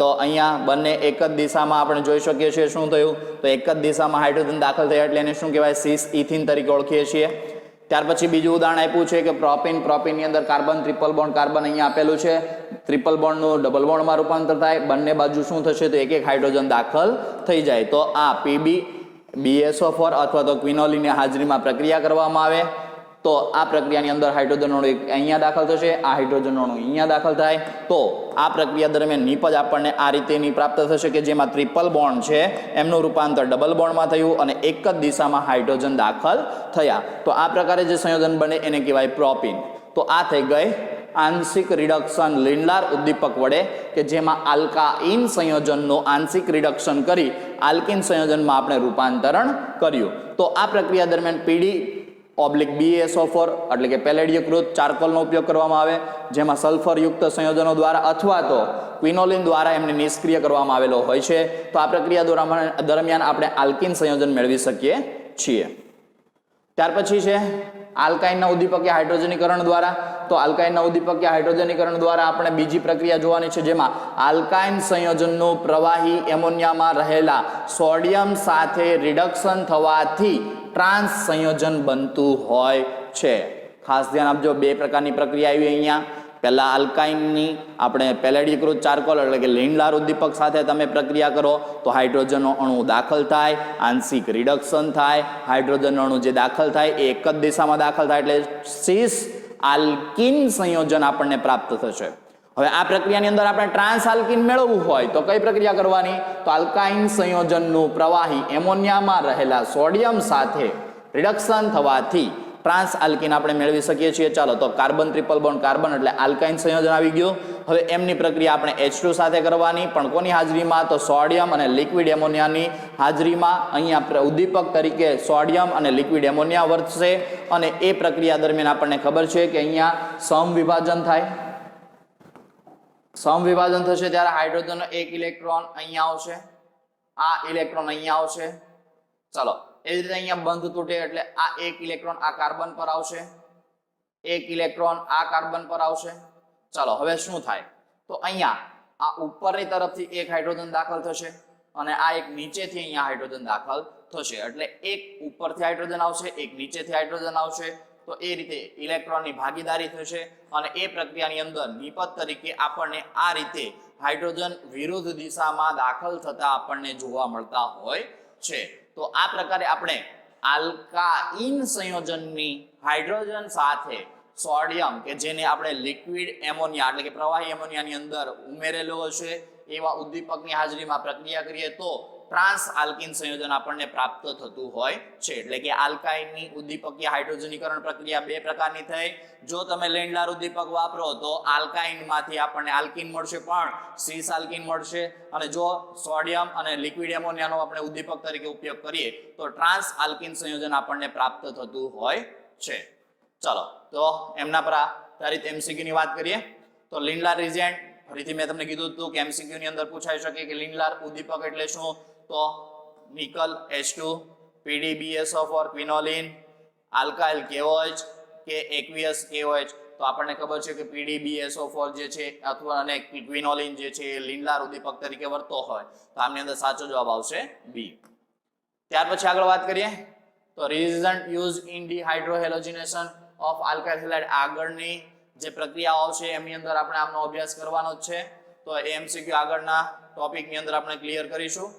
Speaker 1: તો અહીંયા બંને એક જ દિશામાં આપણે જોઈ શકીએ છીએ શું થયું? તો એક જ દિશામાં હાઇડ્રોજન દાખલ થયા એટલે એને શું કહેવાય? સિસ ઇથિન તરીકે ઓળખીએ છીએ. ત્યાર પછી બીજું ઉદાહરણ આપ્યું છે કે પ્રોપિન. પ્રોપિનની અંદર કાર્બન, ટ્રિપલ બોન્ડ કાર્બન અહીંયા આપેલું છે. ટ્રિપલ બોન્ડનું ડબલ બોન્ડમાં રૂપાંતર થાય. બંને બાજુ શું થશે? તો એક એક હાઇડ્રોજન દાખલ થઈ જાય. તો આ PdBaSO4 અથવા તો ક્વિનોલિનની હાજરીમાં પ્રક્રિયા કરવામાં આવે તો આ પ્રક્રિયાની અંદર હાઇડ્રોજન અણુ અહીંયા દાખલ થશે, આ હાઇડ્રોજન અણુ અહીંયા દાખલ થાય. તો આ પ્રક્રિયા દરમિયાન નિપજ આપણને આ રીતેની પ્રાપ્ત થશે કે જેમાં ટ્રિપલ બોન્ડ છે એમનું રૂપાંતર ડબલ બોન્ડમાં થયું અને એક જ દિશામાં હાઇડ્રોજન દાખલ થયા. તો આ પ્રકારે જે સંયોજન બને એને કહેવાય પ્રોપિન. તો આ થઈ ગઈ આંશિક રિડક્શન લિન્ડલાર ઉદ્દીપક વડે કે જેમાં આલ્કાઇન સંયોજનનું આંશિક રિડક્શન કરી આલ્કિન સંયોજનમાં આપણે રૂપાંતરણ કર્યું. તો આ પ્રક્રિયા દરમિયાન PD/BaSO4 એટલે કે પેલેડિયકૃત ચારકોલનો ઉપયોગ કરવામાં આવે, જેમાં સલ્ફરયુક્ત સંયોજનો દ્વારા અથવા તો ક્વિનોલિન દ્વારા એમને નિષ્ક્રિય કરવામાં આવેલો હોય છે. તો આ પ્રક્રિયા દરમિયાન આપણે આલ્કિન સંયોજન મેળવી શકીએ છીએ. ત્યાર પછી છે આલ્કાઇનના ઉદ્દીપકીય હાઇડ્રોજનીકરણ દ્વારા. તો આલ્કાઇનના ઉદ્દીપકીય હાઇડ્રોજનીકરણ દ્વારા આપણે બીજી પ્રક્રિયા જોવાની છે, જેમાં આલ્કાઇન સંયોજનનું પ્રવાહી એમોનિયામાં રહેલા સોડિયમ સાથે રિડક્શન થવાથી ટ્રાન્સ સંયોજન બનતું હોય છે. ખાસ ધ્યાન આપજો, બે પ્રકારની પ્રક્રિયા આવી અહીંયા. પહેલા આલ્કાઇનની આપણે પેલેડિયકૃત ચારકોલ એટલે કે લિન્ડલાર ઉદ્દીપક સાથે તમે પ્રક્રિયા કરો તો હાઇડ્રોજનનો અણુ દાખલ થાય, આંશિક રિડક્શન થાય, હાઇડ્રોજનનો અણુ જે દાખલ થાય એ એક જ દિશામાં દાખલ થાય એટલે સિસ આલ્કિન સંયોજન આપણને પ્રાપ્ત થશે. હવે આ પ્રક્રિયાની અંદર આપણે ટ્રાન્સ આલ્કિન મેળવવું હોય તો કઈ પ્રક્રિયા કરવાની? તો આલ્કાઇન સંયોજનનું પ્રવાહી એમોનિયામાં રહેલા સોડિયમ સાથે રિડક્શન થવાથી ટ્રાન્સ આલ્કિન આપણે મેળવી શકીએ છીએ. ચાલો, તો કાર્બન ટ્રિપલ બોન્ડ કાર્બન એટલે આલ્કાઇન સંયોજન આવી ગયું. હવે એમની પ્રક્રિયા આપણે H2 સાથે કરવાની, પણ કોની હાજરીમાં? તો સોડિયમ અને લિક્વિડ એમોનિયાની હાજરીમાં. અહીંયા ઉદ્દીપક તરીકે સોડિયમ અને લિક્વિડ એમોનિયા વર્તશે અને એ પ્રક્રિયા દરમિયાન આપણને ખબર છે કે અહીંયા સમવિભાજન થાય. સમવિભાજન થશે ત્યારે હાઇડ્રોજનનો એક ઇલેક્ટ્રોન અહીંયા આવશે, આ ઇલેક્ટ્રોન અહીંયા આવશે. ચાલો, એ રીતે અહીંયા બંધ તૂટે એટલે આ એક ઇલેક્ટ્રોન આ કાર્બન પર આવશે, એક ઇલેક્ટ્રોન આ કાર્બન પર આવશે. ચાલો, હવે શું થાય? તો અહીંયા આ ઉપરની તરફથી એક હાઇડ્રોજન દાખલ થશે અને આ એક નીચેથી અહીંયા હાઇડ્રોજન દાખલ થશે. એટલે એક ઉપરથી હાઇડ્રોજન આવશે, એક નીચેથી હાઇડ્રોજન આવશે. તો એ રીતે ઇલેક્ટ્રોનની ભાગીદારી થશે અને એ પ્રક્રિયાની અંદર નિપજ તરીકે આપણને આ રીતે હાઇડ્રોજન વિરુદ્ધ દિશામાં દાખલ થતા આપણને જોવા મળતા હોય છે. તો આ પ્રકારે આપણે આલ્કાઇન સંયોજનની હાઇડ્રોજન સાથે સોડિયમ કે જેને આપણે લિક્વિડ એમોનિયા એટલે કે પ્રવાહી એમોનિયાની અંદર ઉમેરેલો હશે એવા ઉદ્દીપકની હાજરીમાં પ્રક્રિયા કરીએ તો ટ્રાન્સ આલ્કિન સંયોજન આપણને પ્રાપ્ત થતું હોય છે. એટલે કે આલ્કાઇનની ઉદ્દીપકીય હાઇડ્રોજનીકરણ પ્રક્રિયા બે પ્રકારની થઈ. જો તમે લેન્ડલાર ઉદ્દીપક વાપરો તો આલ્કાઇનમાંથી આપણને આલ્કિન મળશે પણ સિસ આલ્કિન મળશે, અને જો સોડિયમ અને લિક્વિડ એમોનિયાનો આપણે ઉદ્દીપક તરીકે ઉપયોગ કરીએ તો ટ્રાન્સ આલ્કિન સંયોજન આપણને પ્રાપ્ત થતું હોય છે. ચલો, તો એમના પર આધારિત MCQ ની વાત કરીએ તો લિન્ડલાર રિજેન્ટ ફરીથી મેં તમને કીધું હતું કે MCQ ની અંદર પૂછાઈ શકે કે લિન્ડલાર ઉદ્દીપક એટલે શું? તો nickel H2, PD/BaSO4 quinoline, alkyl KOH કે એક્વિયસ KOH. તો આપણને ખબર છે કે PD/BaSO4 જે છે અથવા અને ક્વિનોલિન જે છે એ લિન્ડલાર ઉદ્દીપક તરીકે વર્તતો હોય તો આમની અંદર સાચો જવાબ આવશે B. ત્યાર પછી આગળ વાત કરીએ તો reagent used in dehydrohalogenation of alkyl halide. આગળની જે પ્રક્રિયાઓ આવશે એમની અંદર આપણે આમનો અભ્યાસ કરવાનો જ છે. તો MCQ આગળના ટોપિકની અંદર આપણે ક્લિયર કરીશું.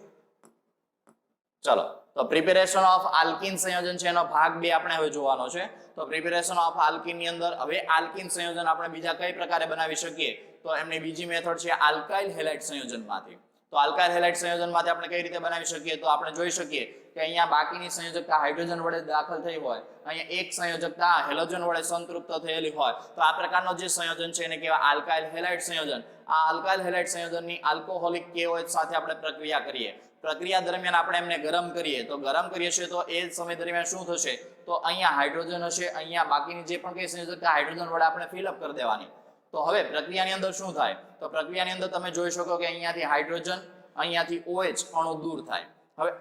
Speaker 1: ચલો, તો પ્રિપેરેશન ઓફ આલ્કિન સંયોજન છે એનો ભાગ 2 આપણે હવે જોવાનો છે. તો પ્રિપેરેશન ઓફ આલ્કિન ની અંદર હવે આલ્કિન સંયોજન આપણે બીજા કઈ પ્રકારે બનાવી શકીએ તો એમની બીજી મેથડ છે આલ્કાઇલ હેલાઇડ સંયોજનમાંથી. તો આલ્કાઇલ હેલાઇડ સંયોજનમાંથી આપણે કઈ રીતે બનાવી શકીએ? તો આપણે જોઈ શકીએ કે અહીંયા બાકીની સંયોજકતા હાઇડ્રોજન વડે દાખલ થઈ હોય, અહીંયા એક સંયોજકતા હેલોજન વડે સંતૃપ્ત થયેલી હોય તો આ પ્રકારનો જે સંયોજન છે એને કહેવાય આલ્કાઇલ હેલાઇડ સંયોજન. આ આલ્કાઇલ હેલાઇડ સંયોજનની આલ્કોહોલિક KOH સાથે આપણે પ્રક્રિયા કરીએ. પ્રક્રિયા દરમિયાન આપણે એમને ગરમ કરીએ તો ગરમ કરીએ છીએ તો એ સમય દરમિયાન શું થશે? તો અહીંયા હાઇડ્રોજન હશે, અહીંયા બાકીની જે પણ કઈ સંયોજકતા હાઇડ્રોજન વડે આપણે ફિલઅપ કરી દેવાની. તો હવે પ્રક્રિયાની અંદર શું થાય? તો પ્રક્રિયાની અંદર તમે જોઈ શકો કે અહીંયાથી હાઇડ્રોજન, અહીંયાથી OH અણુ દૂર થાય. હવે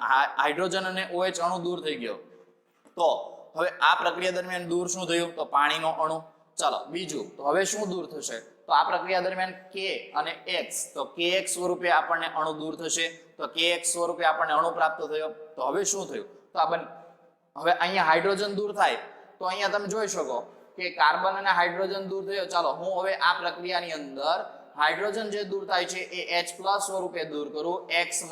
Speaker 1: હાઇડ્રોજન અને OH અણુ દૂર થઈ ગયો તો હવે આ પ્રક્રિયા દરમિયાન દૂર શું થયું? તો પાણીનો અણુ. ચાલો, બીજું તો હવે શું દૂર થશે? તો આ પ્રક્રિયા દરમિયાન K અને X, તો KX સ્વરૂપે આપણને અણુ દૂર થશે. તો KX સ્વરૂપે આપણને અણુ પ્રાપ્ત થયો. તો હવે શું થયું? તો આ હવે અહીંયા હાઇડ્રોજન દૂર થાય તો અહીંયા તમે જોઈ શકો કે કાર્બન અને હાઇડ્રોજન દૂર થયો. ચાલો, હું હવે આ પ્રક્રિયાની અંદર હાઇડ્રોજન જે દૂર થાય છે એ H+ સ્વરૂપે દૂર કરું, X-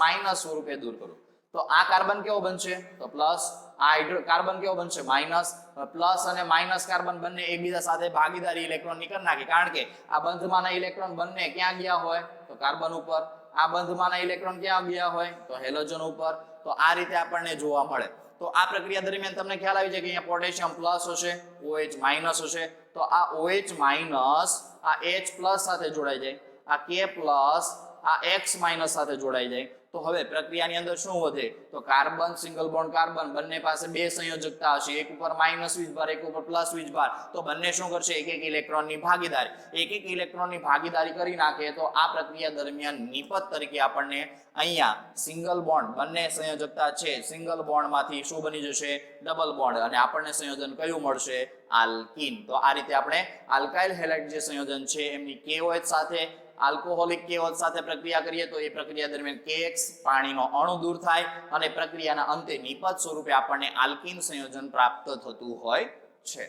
Speaker 1: સ્વરૂપે દૂર કરું. તો આ કાર્બન કેવો બનશે? તો પ્લસ. આ કાર્બન કેવો બનશે? માઇનસ. પ્લસ અને માઇનસ કાર્બન બંને એકબીજા સાથે ભાગીદારી ઇલેક્ટ્રોન ની કરી નાખી, કારણ કે આ બંધમાંના ઇલેક્ટ્રોન બંને ક્યાં ગયા હોય? તો કાર્બન ઉપર. આ બંધમાંના ઇલેક્ટ્રોન ક્યાં ગયા હોય? તો હેલોજન ઉપર. તો આ રીતે આપણને જોવા મળે. તો તો આ પ્રક્રિયા દરમિયાન તમને ખ્યાલ આવી જાય કે અહીંયા પોટેશિયમ પ્લસ હશે, OH માઇનસ હશે, તો આ OH માઇનસ આ H પ્લસ સાથે જોડાઈ જાય, આ K પ્લસ આ X માઇનસ સાથે જોડાઈ જાય, તો હવે પ્રક્રિયાની અંદર શું વધે? તો કાર્બન સિંગલ બોન્ડ કાર્બન બંને પાસે બે સંયોજકતા હશે, એક ઉપર માઇનસ વીજભાર, એક ઉપર પ્લસ વીજભાર, તો બંને શું કરશે? એક એક ઇલેક્ટ્રોનની ભાગીદારી, એક એક ઇલેક્ટ્રોનની ભાગીદારી કરી નાખે, તો આ પ્રક્રિયા દરમિયાન નિપજ તરીકે આપણને અહીંયા સિંગલ બોન્ડ બંને સંયોજકતા છે, સિંગલ બોન્ડમાંથી શું બની જશે? ડબલ બોન્ડ, અને આપણને સંયોજન કયું મળશે? આલ્કીન. તો આ રીતે આપણે આલ્કાઇલ હેલાઇડ જે સંયોજન છે એમની KOH સાથે આલ્કોહોલિક KOH સાથે પ્રક્રિયા કરીએ તો એ પ્રક્રિયા દરમિયાન KX પાણીનો અણુ દૂર થાય અને પ્રક્રિયાના અંતે નિપજ સ્વરૂપે આપણને આલ્કીન સંયોજન પ્રાપ્ત થતું હોય છે.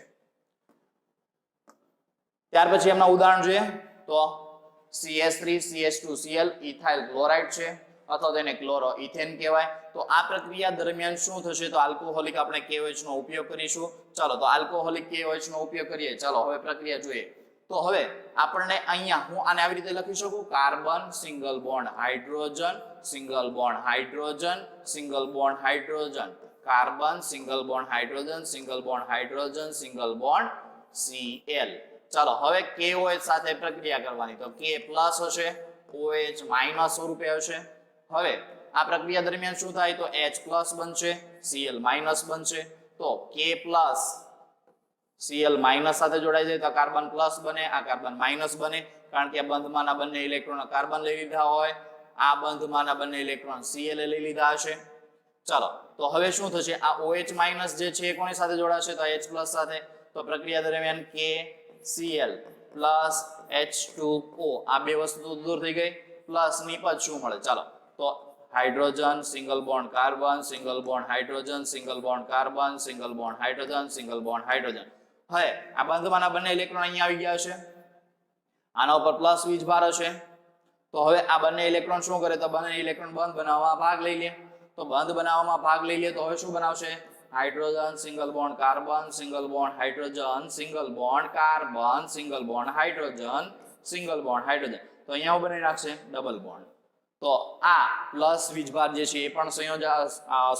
Speaker 1: ત્યાર પછી એમના ઉદાહરણ જોઈએ તો CH3CH2Cl ઇથાઇલ ક્લોરાઇડ છે અથવા તેને ક્લોરો ઇથેન કહેવાય. તો આ પ્રક્રિયા દરમિયાન શું થશે? તો આલ્કોહોલિક આપણે KOH નો ઉપયોગ કરીશું. ચાલો તો આલ્કોહોલિક KOH નો ઉપયોગ કરીએ. ચાલો હવે પ્રક્રિયા જોઈએ. તો હવે આપણને અહીંયા હું આને આવી રીતે લખી શકું, carbon single bond hydrogen, single bond hydrogen, single bond hydrogen, carbon single bond hydrogen, single bond hydrogen, single bond Cl. ચાલો હવે KOH સાથે પ્રક્રિયા કરવાની, તો K પ્લસ હશે, OH માઇનસ સ્વરૂપે હશે. હવે આ પ્રક્રિયા દરમિયાન શું થાય? તો H પ્લસ બનશે, Cl માઇનસ બનશે, તો K પ્લસ Cl માઇનસ સાથે જોડાઈ જાય તો કાર્બન પ્લસ બને, આ કાર્બન માઇનસ બને, કારણ કે આ બંધમાંના બંને ઇલેક્ટ્રોન કાર્બન લઈ લીધા હોય, આ બંધમાંના બંને ઇલેક્ટ્રોન Cl લઈ લીધા હશે. ચાલો તો હવે શું થશે? આ OH માઇનસ જે છે એ કોની સાથે જોડાશે? તો H પ્લસ સાથે. તો પ્રક્રિયા દરમિયાન KCl પ્લસ H2O આ બે વસ્તુ દૂર થઈ ગઈ, પ્લસ નિપજ શું મળે? ચાલો તો hydrogen single bond carbon, single bond hydrogen, single bond carbon, single bond hydrogen, single bond hydrogen. હવે આ બંધમાંના બંને ઇલેક્ટ્રોન અહીંયા આવી ગયા છે, આના ઉપર પ્લસ વીજભાર હશે, તો હવે આ બંને ઇલેક્ટ્રોન શું કરે? તો બંને ઇલેક્ટ્રોન બંધ બનાવવામાં ભાગ લઈ લે. તો બંધ બનાવવામાં ભાગ લઈ લે તો હવે શું બનાવશે? Hydrogen single bond carbon, single bond hydrogen, single bond carbon, single bond hydrogen, single bond hydrogen. તો અહીંયા બની નાખશે ડબલ બોન્ડ. તો આ પ્લસ વીજભાર જે છે એ પણ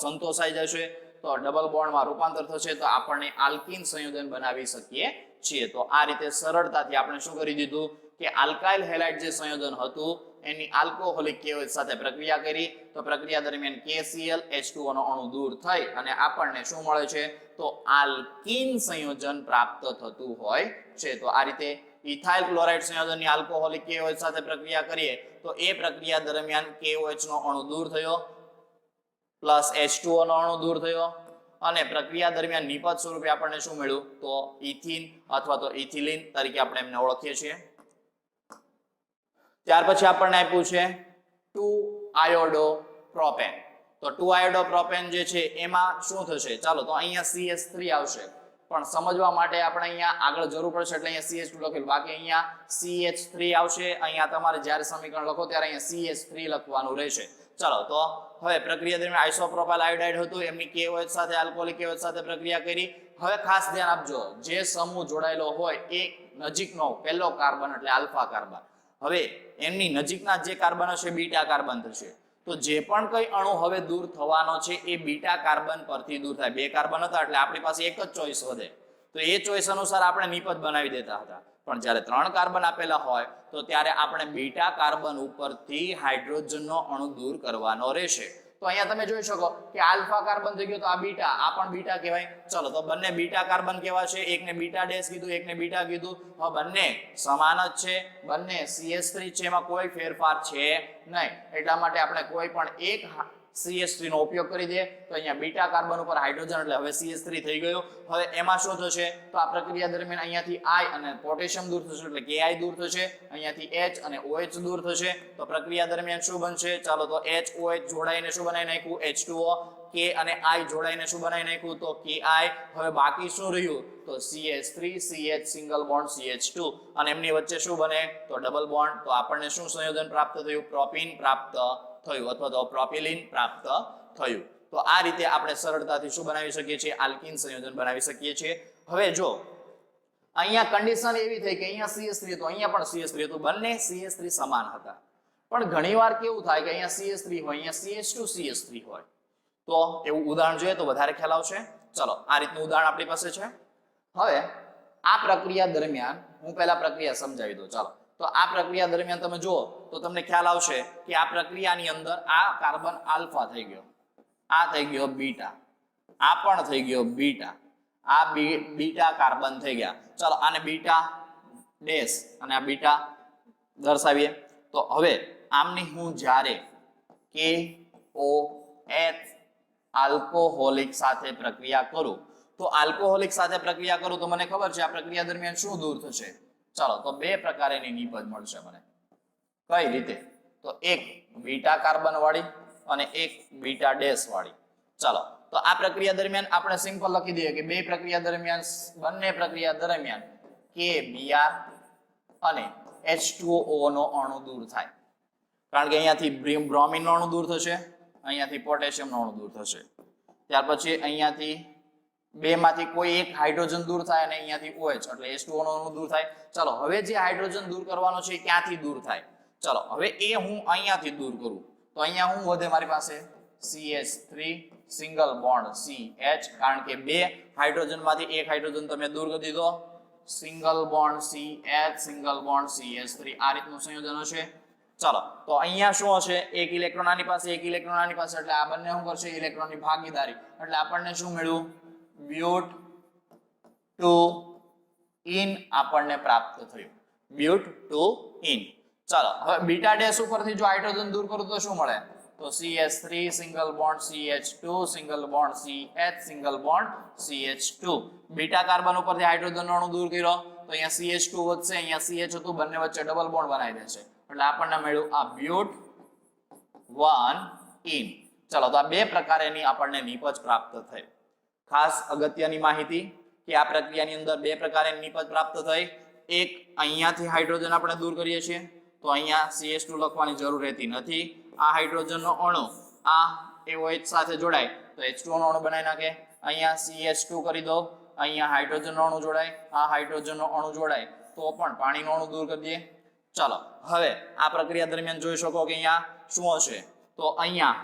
Speaker 1: સંતોષાઈ જશે, તો ડબલ બોન્ડમાં રૂપાંતર થશે, તો આપણને આલ્કીન સંયોજન બનાવી શકીએ છીએ. તો આ રીતે સરળતાથી આપણે શું કરી દીધું કે આલ્કાઇલ હેલાઇડ જે સંયોજન હતું એની આલ્કોહોલિક KOH સાથે પ્રક્રિયા કરી, તો પ્રક્રિયા દરમિયાન KCl H2O નો અણુ દૂર થઈ અને આપણને શું મળે છે? તો આલ્કીન સંયોજન પ્રાપ્ત થતું હોય છે. તો આ રીતે ઇથાઇલ ક્લોરાઇડ સંયોજનની આલ્કોહોલિક KOH સાથે પ્રક્રિયા કરીએ તો એ પ્રક્રિયા દરમિયાન KOH નો અણુ દૂર થયો, પ્લસ H2O નો અણુ દૂર થયો, અને પ્રક્રિયા દરમિયાન નિપજ સ્વરૂપે આપણને શું મળ્યું? તો ઇથીન અથવા તો ઇથિલિન તરીકે આપણે એમને ઓળખીએ છીએ. ત્યાર પછી આપણને આપ્યું છે 2-iodopropane. તો 2-iodopropane જે છે એમાં શું થશે? ચાલો તો અહીંયા CH3 આવશે, પણ સમજવા માટે આપણે અહીંયા આગળ જરૂર પડશે એટલે અહીંયા CH2 લખેલું, બાકી અહીંયા CH3 આવશે. અહીંયા તમારે જ્યારે સમીકરણ લખો ત્યારે અહીંયા CH3 લખવાનું રહેશે. ચાલો તો હવે પ્રક્રિયા દરમિયાન આઇસોપ્રોપાઇલ આયોડાઇડ હતું એમની KOH સાથે આલ્કોહોલિક KOH સાથે પ્રક્રિયા કરી. હવે ખાસ ધ્યાન આપજો, જે સમૂહ જોડાયેલો હોય એ નજીકનો પહેલો કાર્બન એટલે આલ્ફા કાર્બન, હવે એમની નજીકના જે કાર્બન હશે બીટા કાર્બન થશે. તો જે પણ કઈ અણુ હવે દૂર થવાનો છે એ બીટા કાર્બન પરથી દૂર થાય. બે કાર્બન હતા એટલે આપણી પાસે એક જ ચોઈસ વધે, તો એ ચોઈસ અનુસાર આપણે નિપજ બનાવી દેતા હતા. પણ જ્યારે 3 કાર્બન આપેલા હોય તો ત્યારે આપણે બીટા કાર્બન ઉપરથી હાઇડ્રોજનનો અણુ દૂર કરવાનો રહેશે. તો અહીંયા તમે જોઈ શકો કે આલ્ફા કાર્બન થઈ ગયો તો આ બીટા, આ પણ બીટા કહેવાય. ચલો તો બંને બીટા કાર્બન કેવા છે? એકને બીટા ડેશ કીધું, એકને બીટા કીધું. હવે બંને સમાન જ છે, બંને CH3 છે, એમાં કોઈ ફેરફાર છે નહીં. એટલા માટે આપણે કોઈ પણ એક CH3 નો ઉપયોગ કરી દે તો અહીંયા બીટા કાર્બન ઉપર હાઇડ્રોજન એટલે હવે CH3 થઈ ગયો. હવે એમાં શું થશે? તો આ પ્રક્રિયા દરમિયાન અહીંયાથી I અને પોટેશિયમ દૂર થશે એટલે Ki દૂર થશે, અહીંયાથી H અને OH દૂર થશે. તો પ્રક્રિયા દરમિયાન શું બનશે? ચાલો તો HOH જોડાઈને શું બનાવી નાખ્યું? H2O. K અને I જોડાઈને શું બનાવી નાખ્યું? તો Ki. હવે બાકી શું રહ્યું? તો CH3 CH single bond CH2 અને એમની વચ્ચે શું બને? તો ડબલ બોન્ડ. તો આપણને શું સંયોજન પ્રાપ્ત થયું? પ્રોપીન પ્રાપ્ત થયું અથવા તો પ્રોપિલિન પ્રાપ્ત થયું. તો આ રીતે આપણે સરળતાથી શું બનાવી શકીએ છીએ? આલ્કીન સંયોજન બનાવી શકીએ છીએ. હવે જો અહીંયા કન્ડિશન એવી થઈ કે અહીંયા CH3 તો અહીંયા પણ CH3 તો બંને CH3 સમાન હતા, પણ ઘણીવાર કેવું થાય કે અહીંયા CH3 હોય, અહીંયા CH2 CH3 હોય, તો એવું ઉદાહરણ જોઈએ તો વધારે ખ્યાલ આવશે. ચલો આ રીતનું ઉદાહરણ આપણી પાસે છે. હવે આ પ્રક્રિયા દરમિયાન હું પહેલા પ્રક્રિયા સમજાવી દઉં. ચાલો તો આ પ્રક્રિયા દરમિયાન તમે જુઓ તો તમને ખ્યાલ આવશે કે આ પ્રક્રિયાની અંદર આ કાર્બન આલ્ફા થઈ ગયો, આ થઈ ગયો બીટા, આ પણ થઈ ગયો બીટા, આ બીટા કાર્બન થઈ ગયા. ચાલો આને બીટા ડેશ અને આ બીટા દર્શાવીએ. તો હવે આમની હું જ્યારે KOH આલ્કોહોલિક સાથે પ્રક્રિયા કરું તો આલ્કોહોલિક સાથે પ્રક્રિયા કરું તો મને ખબર છે આ પ્રક્રિયા દરમિયાન શું દૂર થશે. ચાલો તો બે પ્રકારની નિપજ મળશે મને. કઈ રીતે? તો એક બીટા કાર્બન વાળી અને એક બીટા ડેશ વાળી. ચાલો તો આ પ્રક્રિયા દરમિયાન આપણે સિમ્પલ લખી દઈએ કે બે પ્રક્રિયા દરમિયાન બંને પ્રક્રિયા દરમિયાન KBr અને H2O નો અણુ દૂર થાય. કારણ કે અહીંયાથી બ્રોમિન નો અણુ દૂર થશે, અહીંયાથી પોટેશિયમ નો અણુ દૂર થશે. ત્યાર પછી અહીંયાથી બે માંથી કોઈ એક હાઇડ્રોજન દૂર થાય અને અહીંયાથી OH એટલે H2O નો અણુ દૂર થાય. ચાલો હવે જે હાઇડ્રોજન દૂર કરવાનો છે એ ક્યાંથી દૂર થાય? ચાલો હવે એ હું અહીંયાથી દૂર કરું તો અહીંયા હું વધે મારી પાસે CH3 સિંગલ બોન્ડ CH, કારણ કે બે હાઇડ્રોજન માંથી એક હાઇડ્રોજન તમે દૂર કરી દીધો, single bond CH single bond CH3 આ રીતનું સંયોજન હશે. ચાલો તો અહીંયા શું હશે? એક ઇલેક્ટ્રોન આની પાસે, એક ઇલેક્ટ્રોન આની પાસે, એટલે આ બંને શું કરશે? ઇલેક્ટ્રોનની ભાગીદારી. એટલે આપણને શું મળ્યું? બ્યુટ ટુ ઇન આપણને પ્રાપ્ત થયું. But two ene. ચાલો હવે બીટા ડેશ ઉપરથી જો હાઇડ્રોજન દૂર કરું તો શું મળે? તો CH3 single bond CH2 single bond CH single bond CH2. Beta carbon ઉપરથી હાઇડ્રોજન અણુ દૂર કર્યો તો અહીંયા CH2 વધશે, અહીંયા CH હતું, બંને વચ્ચે ડબલ બોન્ડ બનાવી દેશે એટલે આપણને મળ્યું આ બ્યુટ 1 ઇન. ચલો તો આ બે પ્રકારની આપણને નિપજ પ્રાપ્ત થઈ. ખાસ અગત્યની માહિતી કે આ પ્રક્રિયાની અંદર બે પ્રકારની નિપજ પ્રાપ્ત થઈ. એક અહીંયાથી હાઇડ્રોજન આપણે દૂર કરીએ છીએ તો અહીંયા CH2 લખવાની જરૂર રહેતી નથી. આ હાઇડ્રોજનનો અણુ આ OH સાથે જોડાય તો H2O નો અણુ બનાવી નાખે. અહીંયા CH2 કરી દો, અહીંયા હાઇડ્રોજનનો અણુ જોડાય, આ હાઇડ્રોજનનો અણુ જોડાય તો પણ પાણીનો અણુ દૂર કરી દઈએ. ચાલો હવે આ પ્રક્રિયા દરમિયાન જોઈ શકો કે અહીંયા શું હશે? તો અહીંયા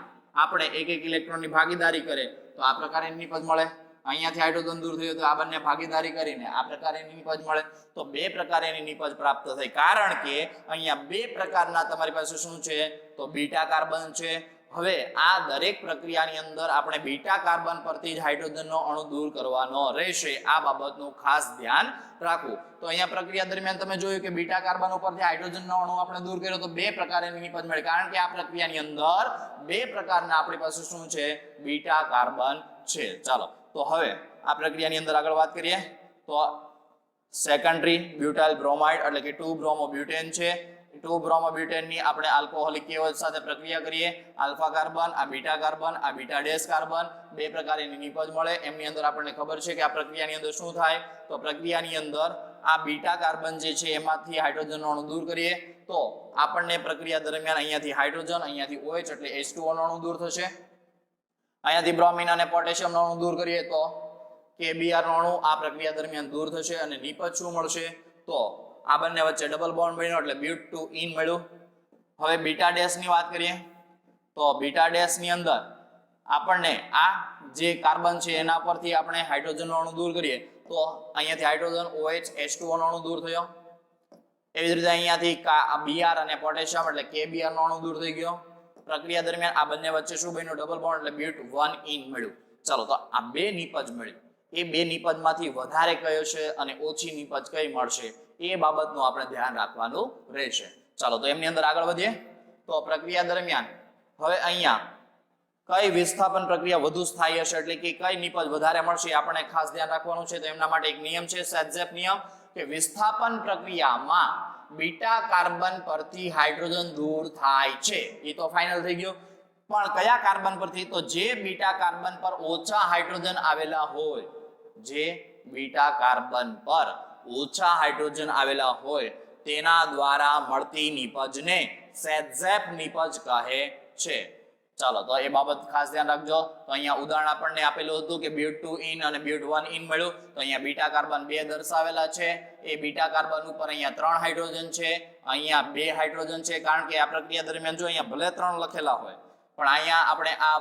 Speaker 1: આપણે એક એક ઇલેક્ટ્રોનની ભાગીદારી કરે તો આ પ્રકારની નિપજ મળે. અહીંયાથી હાઇડ્રોજન દૂર થયું તો આ બંને ભાગીદારી કરીને આ પ્રકારની નિપજ મળે. તો બે પ્રકારની નિપજ પ્રાપ્ત થઈ કારણ કે અહીંયા બે પ્રકારના તમારી પાસે શું છે? તો બીટા કાર્બન છે. હવે આ દરેક પ્રક્રિયાની અંદર આપણે બીટા કાર્બન પરથી જ હાઇડ્રોજનનો અણુ દૂર કરવાનો રહેશે. આ બાબતનું ખાસ ધ્યાન રાખવું. તો અહીંયા પ્રક્રિયા દરમિયાન તમે જોયું કે બીટા કાર્બન ઉપરથી હાઇડ્રોજનનો અણુ આપણે દૂર કર્યો તો બે પ્રકારની નિપજ મળી કારણ કે આ પ્રક્રિયાની અંદર બે પ્રકારના આપણી પાસે શું છે? બીટા કાર્બન છે. ચાલો તો હવે આ પ્રક્રિયાની અંદર આગળ વાત કરીએ તો સેકન્ડરી બ્યુટાઇલ બ્રોમાઇડ એટલે કે 2 બ્રોમોબ્યુટેન છે. 2 બ્રોમોબ્યુટેનની આપણે આલ્કોહોલિક KOH સાથે પ્રક્રિયા કરીએ. આલ્ફા કાર્બન, આ બીટા કાર્બન, આ બીટા ડેશ કાર્બન, બે પ્રકારની નિપજ મળે. એમની અંદર આપણને ખબર છે કે આ પ્રક્રિયાની અંદર શું થાય? તો પ્રક્રિયાની અંદર આ બીટા કાર્બન જે છે એમાંથી હાઇડ્રોજનનો અણુ દૂર કરીએ તો આપણને પ્રક્રિયા દરમિયાન અહીંયાથી હાઇડ્રોજન, અહીંયાથી OH એટલે H2O નો અણુ દૂર થશે. અહીંયાથી બ્રોમિન અને પોટેશિયમ નો અણુ દૂર કરીએ તો KBr નો અણુ આ પ્રક્રિયા દરમિયાન દૂર થશે અને નિપજ શું મળશે? તો આ બંને વચ્ચે ડબલ બોન્ડ બન્યો એટલે બ્યુટ ટુ ઇન મળ્યું. હવે બીટા ડેશ ની વાત કરીએ તો બીટા ડેશ ની અંદર આપણને આ જે કાર્બન છે એના પરથી આપણે હાઇડ્રોજન નો અણુ દૂર કરીએ તો અહીંયાથી હાઇડ્રોજન OH H2O નો અણુ દૂર થયો. એવી જ રીતે અહીંયાથી Br અને પોટેશિયમ એટલે KBr નો અણુ દૂર થઈ ગયો. પ્રક્રિયા દરમિયાન આ બંને વચ્ચે શું બન્યું? ડબલ બોન્ડ એટલે બ્યુટ 1 ઇન મળ્યું. ચાલો તો આ બે નિપજ મળી. એ બે નિપજમાંથી વધારે કયો છે અને ઓછી નિપજ કઈ મળશે એ બાબતનું આપણે ધ્યાન રાખવાનું રહેશે. ચાલો તો એમની અંદર આગળ વધીએ તો પ્રક્રિયા દરમિયાન હવે અહીંયા કઈ વિસ્થાપન પ્રક્રિયા વધુ સ્થાયી હશે એટલે કે કઈ નિપજ વધારે મળશે આપણે ખાસ ધ્યાન રાખવાનું છે. તો એમના માટે એક નિયમ છે સેટઝેપ નિયમ કે વિસ્થાપન પ્રક્રિયામાં બીટા કાર્બન પરથી હાઇડ્રોજન દૂર થાય છે એ તો ફાઇનલ થઈ ગયું. પણ કયા કાર્બન પરથી? તો જે બીટા કાર્બન પર ઓછા હાઇડ્રોજન આવેલા હોય, જે બીટા કાર્બન પર ઓછા હાઇડ્રોજન આવેલા હોય તેના દ્વારા મળતી નિપજને સેટઝેપ નિપજ કહે છે. ચાલો તો એ બાબત ખાસ ધ્યાન રાખજો. તો અહીંયા ઉદાહરણ આપણને આપેલું હતું કે બ્યુટ 2 ઇન અને બ્યુટ 1 ઇન મળ્યું. તો અહીંયા બીટા કાર્બન 2 દર્શાવેલા છે. એ બીટા કાર્બન ઉપર અહીંયા 3 હાઇડ્રોજન છે, અહીંયા 2 હાઇડ્રોજન છે. કારણ કે આ પ્રક્રિયા દરમિયાન જો અહીંયા ભલે 3 લખેલા હોય પણ અહીંયા આપણે આ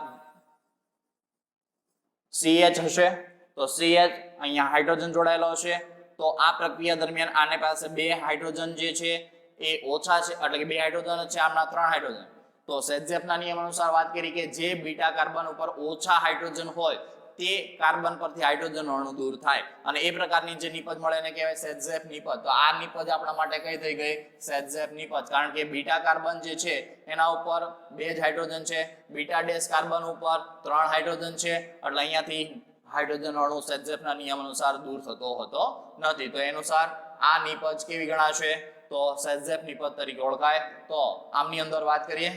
Speaker 1: CH હશે તો CH અહીંયા હાઇડ્રોજન જોડાયેલો હશે તો આ પ્રક્રિયા દરમિયાન આને પાસે બે હાઇડ્રોજન જે છે એ ઓછા છે એટલે કે બે હાઇડ્રોજન છે આમના ત્રણ હાઇડ્રોજન તો સેટઝેફના નિયમ અનુસાર વાત કરી કે જે બીટા કાર્બન ઉપર ઓછા હાઇડ્રોજન હોય તે કાર્બન પરથી હાઇડ્રોજન અણુ દૂર થાય અને એ પ્રકારની જે નિપજ મળે એને કહેવાય સેટઝેફ નિપજ તો આ નિપજ આપણા માટે કઈ થઈ ગઈ સેટઝેફ નિપજ કારણ કે બીટા કાર્બન જે છે એના ઉપર બે જ હાઇડ્રોજન છે બીટા ડેશ કાર્બન ઉપર ત્રણ હાઇડ્રોજન છે એટલે અહીંયાથી હાઇડ્રોજન અણુ સેટઝેફના નિયમ અનુસાર દૂર થતો હોતો નથી તો એ અનુસાર આ નિપજ કેવી ગણાશે તો સેટઝેફ નિપજ તરીકે ઓળખાય તો આમની અંદર વાત કરીએ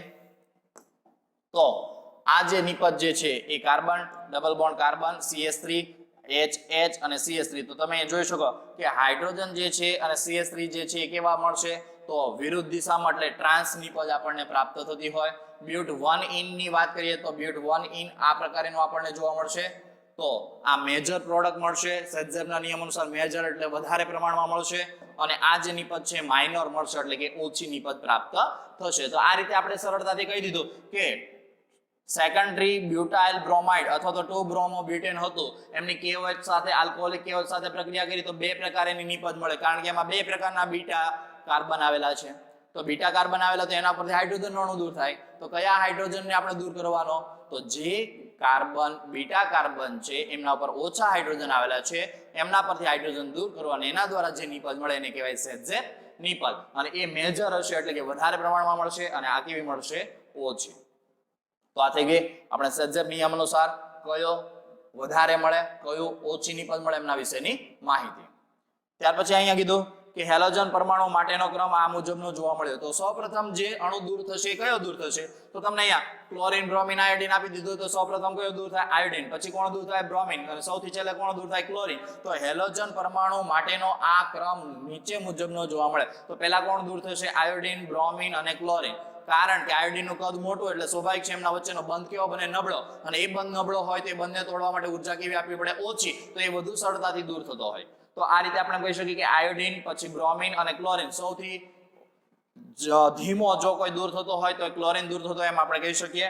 Speaker 1: તો આ જે નિપજ જે છે એ carbon double bond carbon CH3 HH અને CH3 તો તમે જોઈ શકો કે હાઇડ્રોજન જે છે અને CH3 જે છે એ કેવા મળશે તો વિરુદ્ધ દિશામાં એટલે ટ્રાન્સ નિપજ આપણને પ્રાપ્ત થતી હોય બ્યુટ 1 ઇન ની વાત કરીએ તો બ્યુટ 1 ઇન આ પ્રકારનું આપણને જોવા મળશે તો આ મેજર પ્રોડક્ટ મળશે સેટઝેફના નિયમ અનુસાર મેજર એટલે વધારે પ્રમાણમાં મળશે અને આ જે નિપજ છે માઇનર મળશે એટલે કે ઓછી નિપજ પ્રાપ્ત થશે તો આ રીતે આપણે સરળતાથી કહી દીધું કે સેકન્ડરી બ્યુટાઇલ બ્રોમાઇડ અથવા તો 2 બ્રોમો બ્યુટેન હતું એમની KOH સાથે આલ્કોહોલિક KOH સાથે પ્રક્રિયા કરી તો બે પ્રકારની નિપજ મળે કારણ કે એમાં બે પ્રકારના બીટા કાર્બન આવેલા છે તો બીટા કાર્બન આવેલા તો એના પરથી હાઇડ્રોજન અણુ દૂર થાય તો કયા હાઇડ્રોજનને આપણે દૂર કરવાનો તો જે કાર્બન બીટા કાર્બન છે એમના પર ઓછા હાઇડ્રોજન આવેલા છે એમના પરથી હાઇડ્રોજન દૂર કરવાના એના દ્વારા જે નિપજ મળે એને કહેવાય સેટઝેફ નિપજ અને એ મેજર હશે એટલે કે વધારે પ્રમાણમાં મળશે અને આ કેવી મળશે ઓછી તો આ થઈ ગઈ આપણે સેટઝેફ નિયમ અનુસાર કયો વધારે મળે કયો ઓછી નિપજ મળે એમના વિશેની માહિતી ત્યાર પછી અહીંયા કીધું કે હેલોજન પરમાણુ માટેનો ક્રમ આ મુજબનો જોવા મળ્યો તો સૌપ્રથમ જે અણુ દૂર થશે કયો દૂર થશે તો તમને અહીંયા ક્લોરીન બ્રોમિન આયોડિન આપી દીધું તો સૌપ્રથમ કયો દૂર થાય આયોડિન પછી કોણ દૂર થાય બ્રોમિન અને સૌથી છેલ્લે કોણ દૂર થાય ક્લોરીન તો હેલોજન પરમાણુ માટેનો આ ક્રમ નીચે મુજબનો જોવા મળે તો પહેલા કોણ દૂર થશે આયોડિન બ્રોમિન અને ક્લોરીન કારણ કે આયોડિન નું કદ મોટું એટલે સ્વાભાવિક છે એમના વચ્ચેનો બંધ કેવો બને નબળો અને એ બંધ નબળો હોય તો એ બંધને તોડવા માટે ઉર્જા કેવી આપવી પડે ઓછી તો એ વધુ સરળતાથી દૂર થતો હોય તો આ રીતે આપણે કહી શકીએ કે આયોડિન પછી બ્રોમિન અને ક્લોરીન સૌથી ધીમો જો કોઈ દૂર થતો હોય તો ક્લોરીન દૂર થતો એમ આપણે કહી શકીએ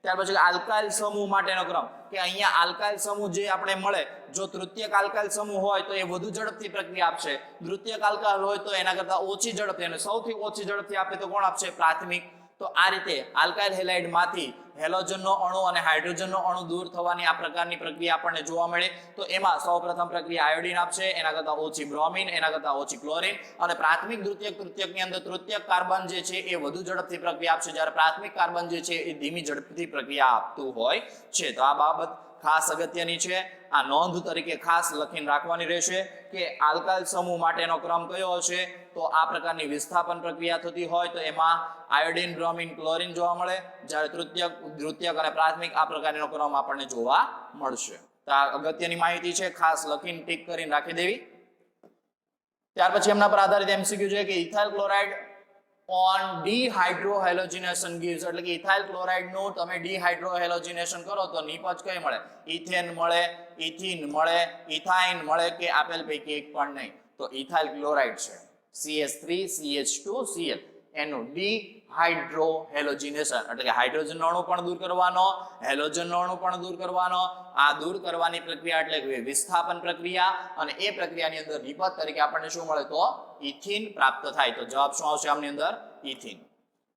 Speaker 1: ત્યાર પછી આલ્કાઇલ સમૂહ માટેનો ક્રમ કે અહીંયા આલ્કાઇલ સમૂહ જે આપણે મળે જો તૃતીયક આલ્કાઇલ સમૂહ હોય તો એ વધુ ઝડપથી પ્રક્રિયા આપશે દ્વિતીયક આલ્કાઇલ હોય તો એના કરતા ઓછી ઝડપથી અને સૌથી ઓછી ઝડપથી આપે તો કોણ આપશે પ્રાથમિક તો આ રીતે આલ્કાઇલ હેલાઇડ માંથી હેલોજનનો અણુ અને હાઇડ્રોજનનો અણુ દૂર થવાની આ પ્રકારની પ્રક્રિયા આપણને જોવા મળે તો એમાં સૌપ્રથમ પ્રક્રિયા આયોડિન આપશે એના કરતા ઓછી બ્રોમિન એના કરતા ઓછી ક્લોરીન અને પ્રાથમિક દ્વિતીયક તૃતીયકની અંદર તૃતીયક કાર્બન જે છે એ વધુ ઝડપથી પ્રક્રિયા આપશે જ્યારે પ્રાથમિક કાર્બન જે છે એ ધીમી ઝડપથી પ્રક્રિયા આપતું હોય છે તો આ બાબત ખાસ અગત્યની છે આ નોંધ તરીકે ખાસ લખીને રાખવાની રહેશે કે આલ્કાઇલ સમૂહ માટેનો ક્રમ કયો હશે તો આ પ્રકારની વિસ્થાપન પ્રક્રિયા થતી હોય તો એમાં આયોડિન બ્રોમિન ક્લોરીન જોવા મળે જ્યારે તૃતીયક દ્વિતીયક અને પ્રાથમિક આ પ્રકારનો ક્રમ આપણને જોવા મળશે તો આ અગત્યની માહિતી છે ખાસ લખીને ટીક કરીને રાખી દેવી ત્યાર પછી એમના પર આધારિત MCQ છે કે ઇથાઇલ ક્લોરાઇડ ઓન ડિહાઇડ્રોહેલોજિનેશન gives એટલે કે ઇથાઇલ ક્લોરાઇડ નું તમે ડિહાઇડ્રોહેલોજિનેશન કરો તો નિપજ કઈ મળે ઇથેન મળે ઇથિન મળે ઇથાઇન મળે કે આપેલ પૈકી એક પણ નહીં તો ઇથાઇલ ક્લોરાઇડ છે CH3 CH2 Cl એનું ડિહાઇડ્રોહેલોજિનેશન એટલે કે હાઇડ્રોજનનો અણુ પણ દૂર કરવાનો હેલોજનનો અણુ પણ દૂર કરવાનો આ દૂર કરવાની પ્રક્રિયા એટલે કે વિસ્થાપન પ્રક્રિયા અને એ પ્રક્રિયાની અંદર નિપજ તરીકે આપણને શું મળે તો ઇથિન પ્રાપ્ત થાય તો જવાબ શું આવશે આમની અંદર ઇથિન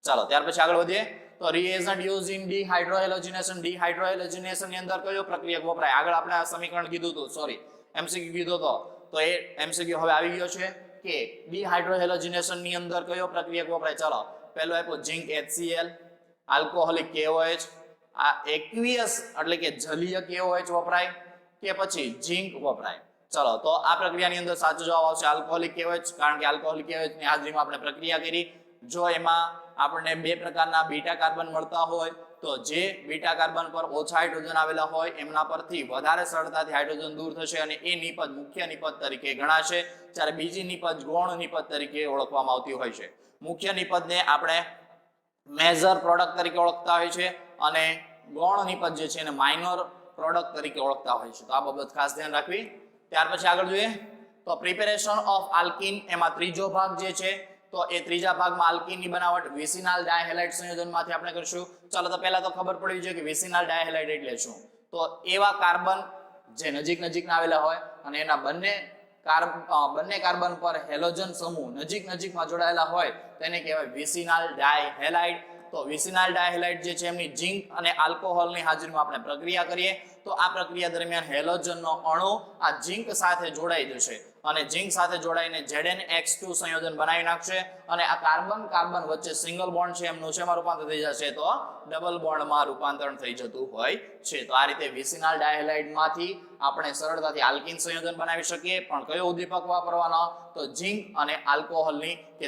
Speaker 1: ચાલો ત્યાર પછી આગળ વધીએ તો reagent used in dehydrohallucination ની અંદર કયો પ્રક્રિયક વપરાય આગળ આપણે આ સમીકરણ કીધું હતું સોરી MCQ કીધું તો એ MCQ હવે આવી ગયો છે કે dehydrohallucination ની અંદર કયો પ્રક્રિયક વપરાય ચાલો પહેલો આપ્યો ઝિંક HCl આલ્કોહોલિક KOH આ aqueous એટલે કે જલીય KOH વપરાય કે પછી ઝિંક વપરાય ચલો તો આ પ્રક્રિયાની અંદર સાચો જવાબ આવશે આલ્કોહોલિક KOH કારણ કે આલ્કોહોલિક KOH ની હાજરીમાં આપણે પ્રક્રિયા કરી જો એમાં આપણને બે પ્રકારના બીટા કાર્બન મળતા હોય તો જે બીટા કાર્બન પર ઓછા હાઇડ્રોજન આવેલા હોય એમના પરથી વધારે સરળતાથી હાઇડ્રોજન દૂર થશે અને એ નિપજ મુખ્ય નિપજ તરીકે ગણાશે જ્યારે બીજી નિપજ ગૌણ નિપજ તરીકે ઓળખવામાં આવતી હોય છે મુખ્ય નિપજને આપણે મેજર પ્રોડક્ટ તરીકે ઓળખતા હોય છે અને ગૌણ નિપજ જે છે એને માઇનર પ્રોડક્ટ તરીકે ઓળખતા હોય છે તો આ બાબત ખાસ ધ્યાન રાખવી ત્યાર પછી આગળ જોઈએ તો પ્રિપેરેશન ઓફ આલ્કીન એમાં ત્રીજો ભાગ જે છે તો એ ત્રીજા ભાગમાં આલ્કીનની બનાવટ વિસિનાલ ડાયહેલાઇડ સંયોજનમાંથી આપણે કરીશું ચાલો તો પહેલા તો ખબર પડવી જોઈએ કે વિસિનાલ ડાયહેલાઇડ એટલે શું તો એવા કાર્બન જે નજીક નજીકના આવેલા હોય અને એના બંને કાર્બન પર હેલોજન સમૂહ નજીકમાં જોડાયેલા હોય તેને કહેવાય વિસિનાલ ડાયહેલાઇડ. તો વિસિનાલ ડાયહેલાઇડ જે છે એમની ઝિંક અને આલ્કોહોલની હાજરીમાં આપણે પ્રક્રિયા કરીએ તો આ પ્રક્રિયા દરમિયાન હેલોજનનો અણુ આ ઝિંક સાથે જોડાઈ જશે અને ઝિંક સાથે જોડાઈને ZnX2 સંયોજન બનાવી નાખશે અને આ કાર્બન વચ્ચે સિંગલ બોન્ડ છે એમનું શેમાં રૂપાંતર થઈ જશે તો ડબલ બોન્ડમાં રૂપાંતરણ થઈ જતું હોય છે. તો આ રીતે વિસિનાલ ડાયહેલાઇડ માંથી આપણે સરળતાથી આલ્કીન સંયોજન બનાવી શકીએ. પણ કયો ઉદ્દીપક વાપરવાનો તો ઝિંક અને આલ્કોહોલની કે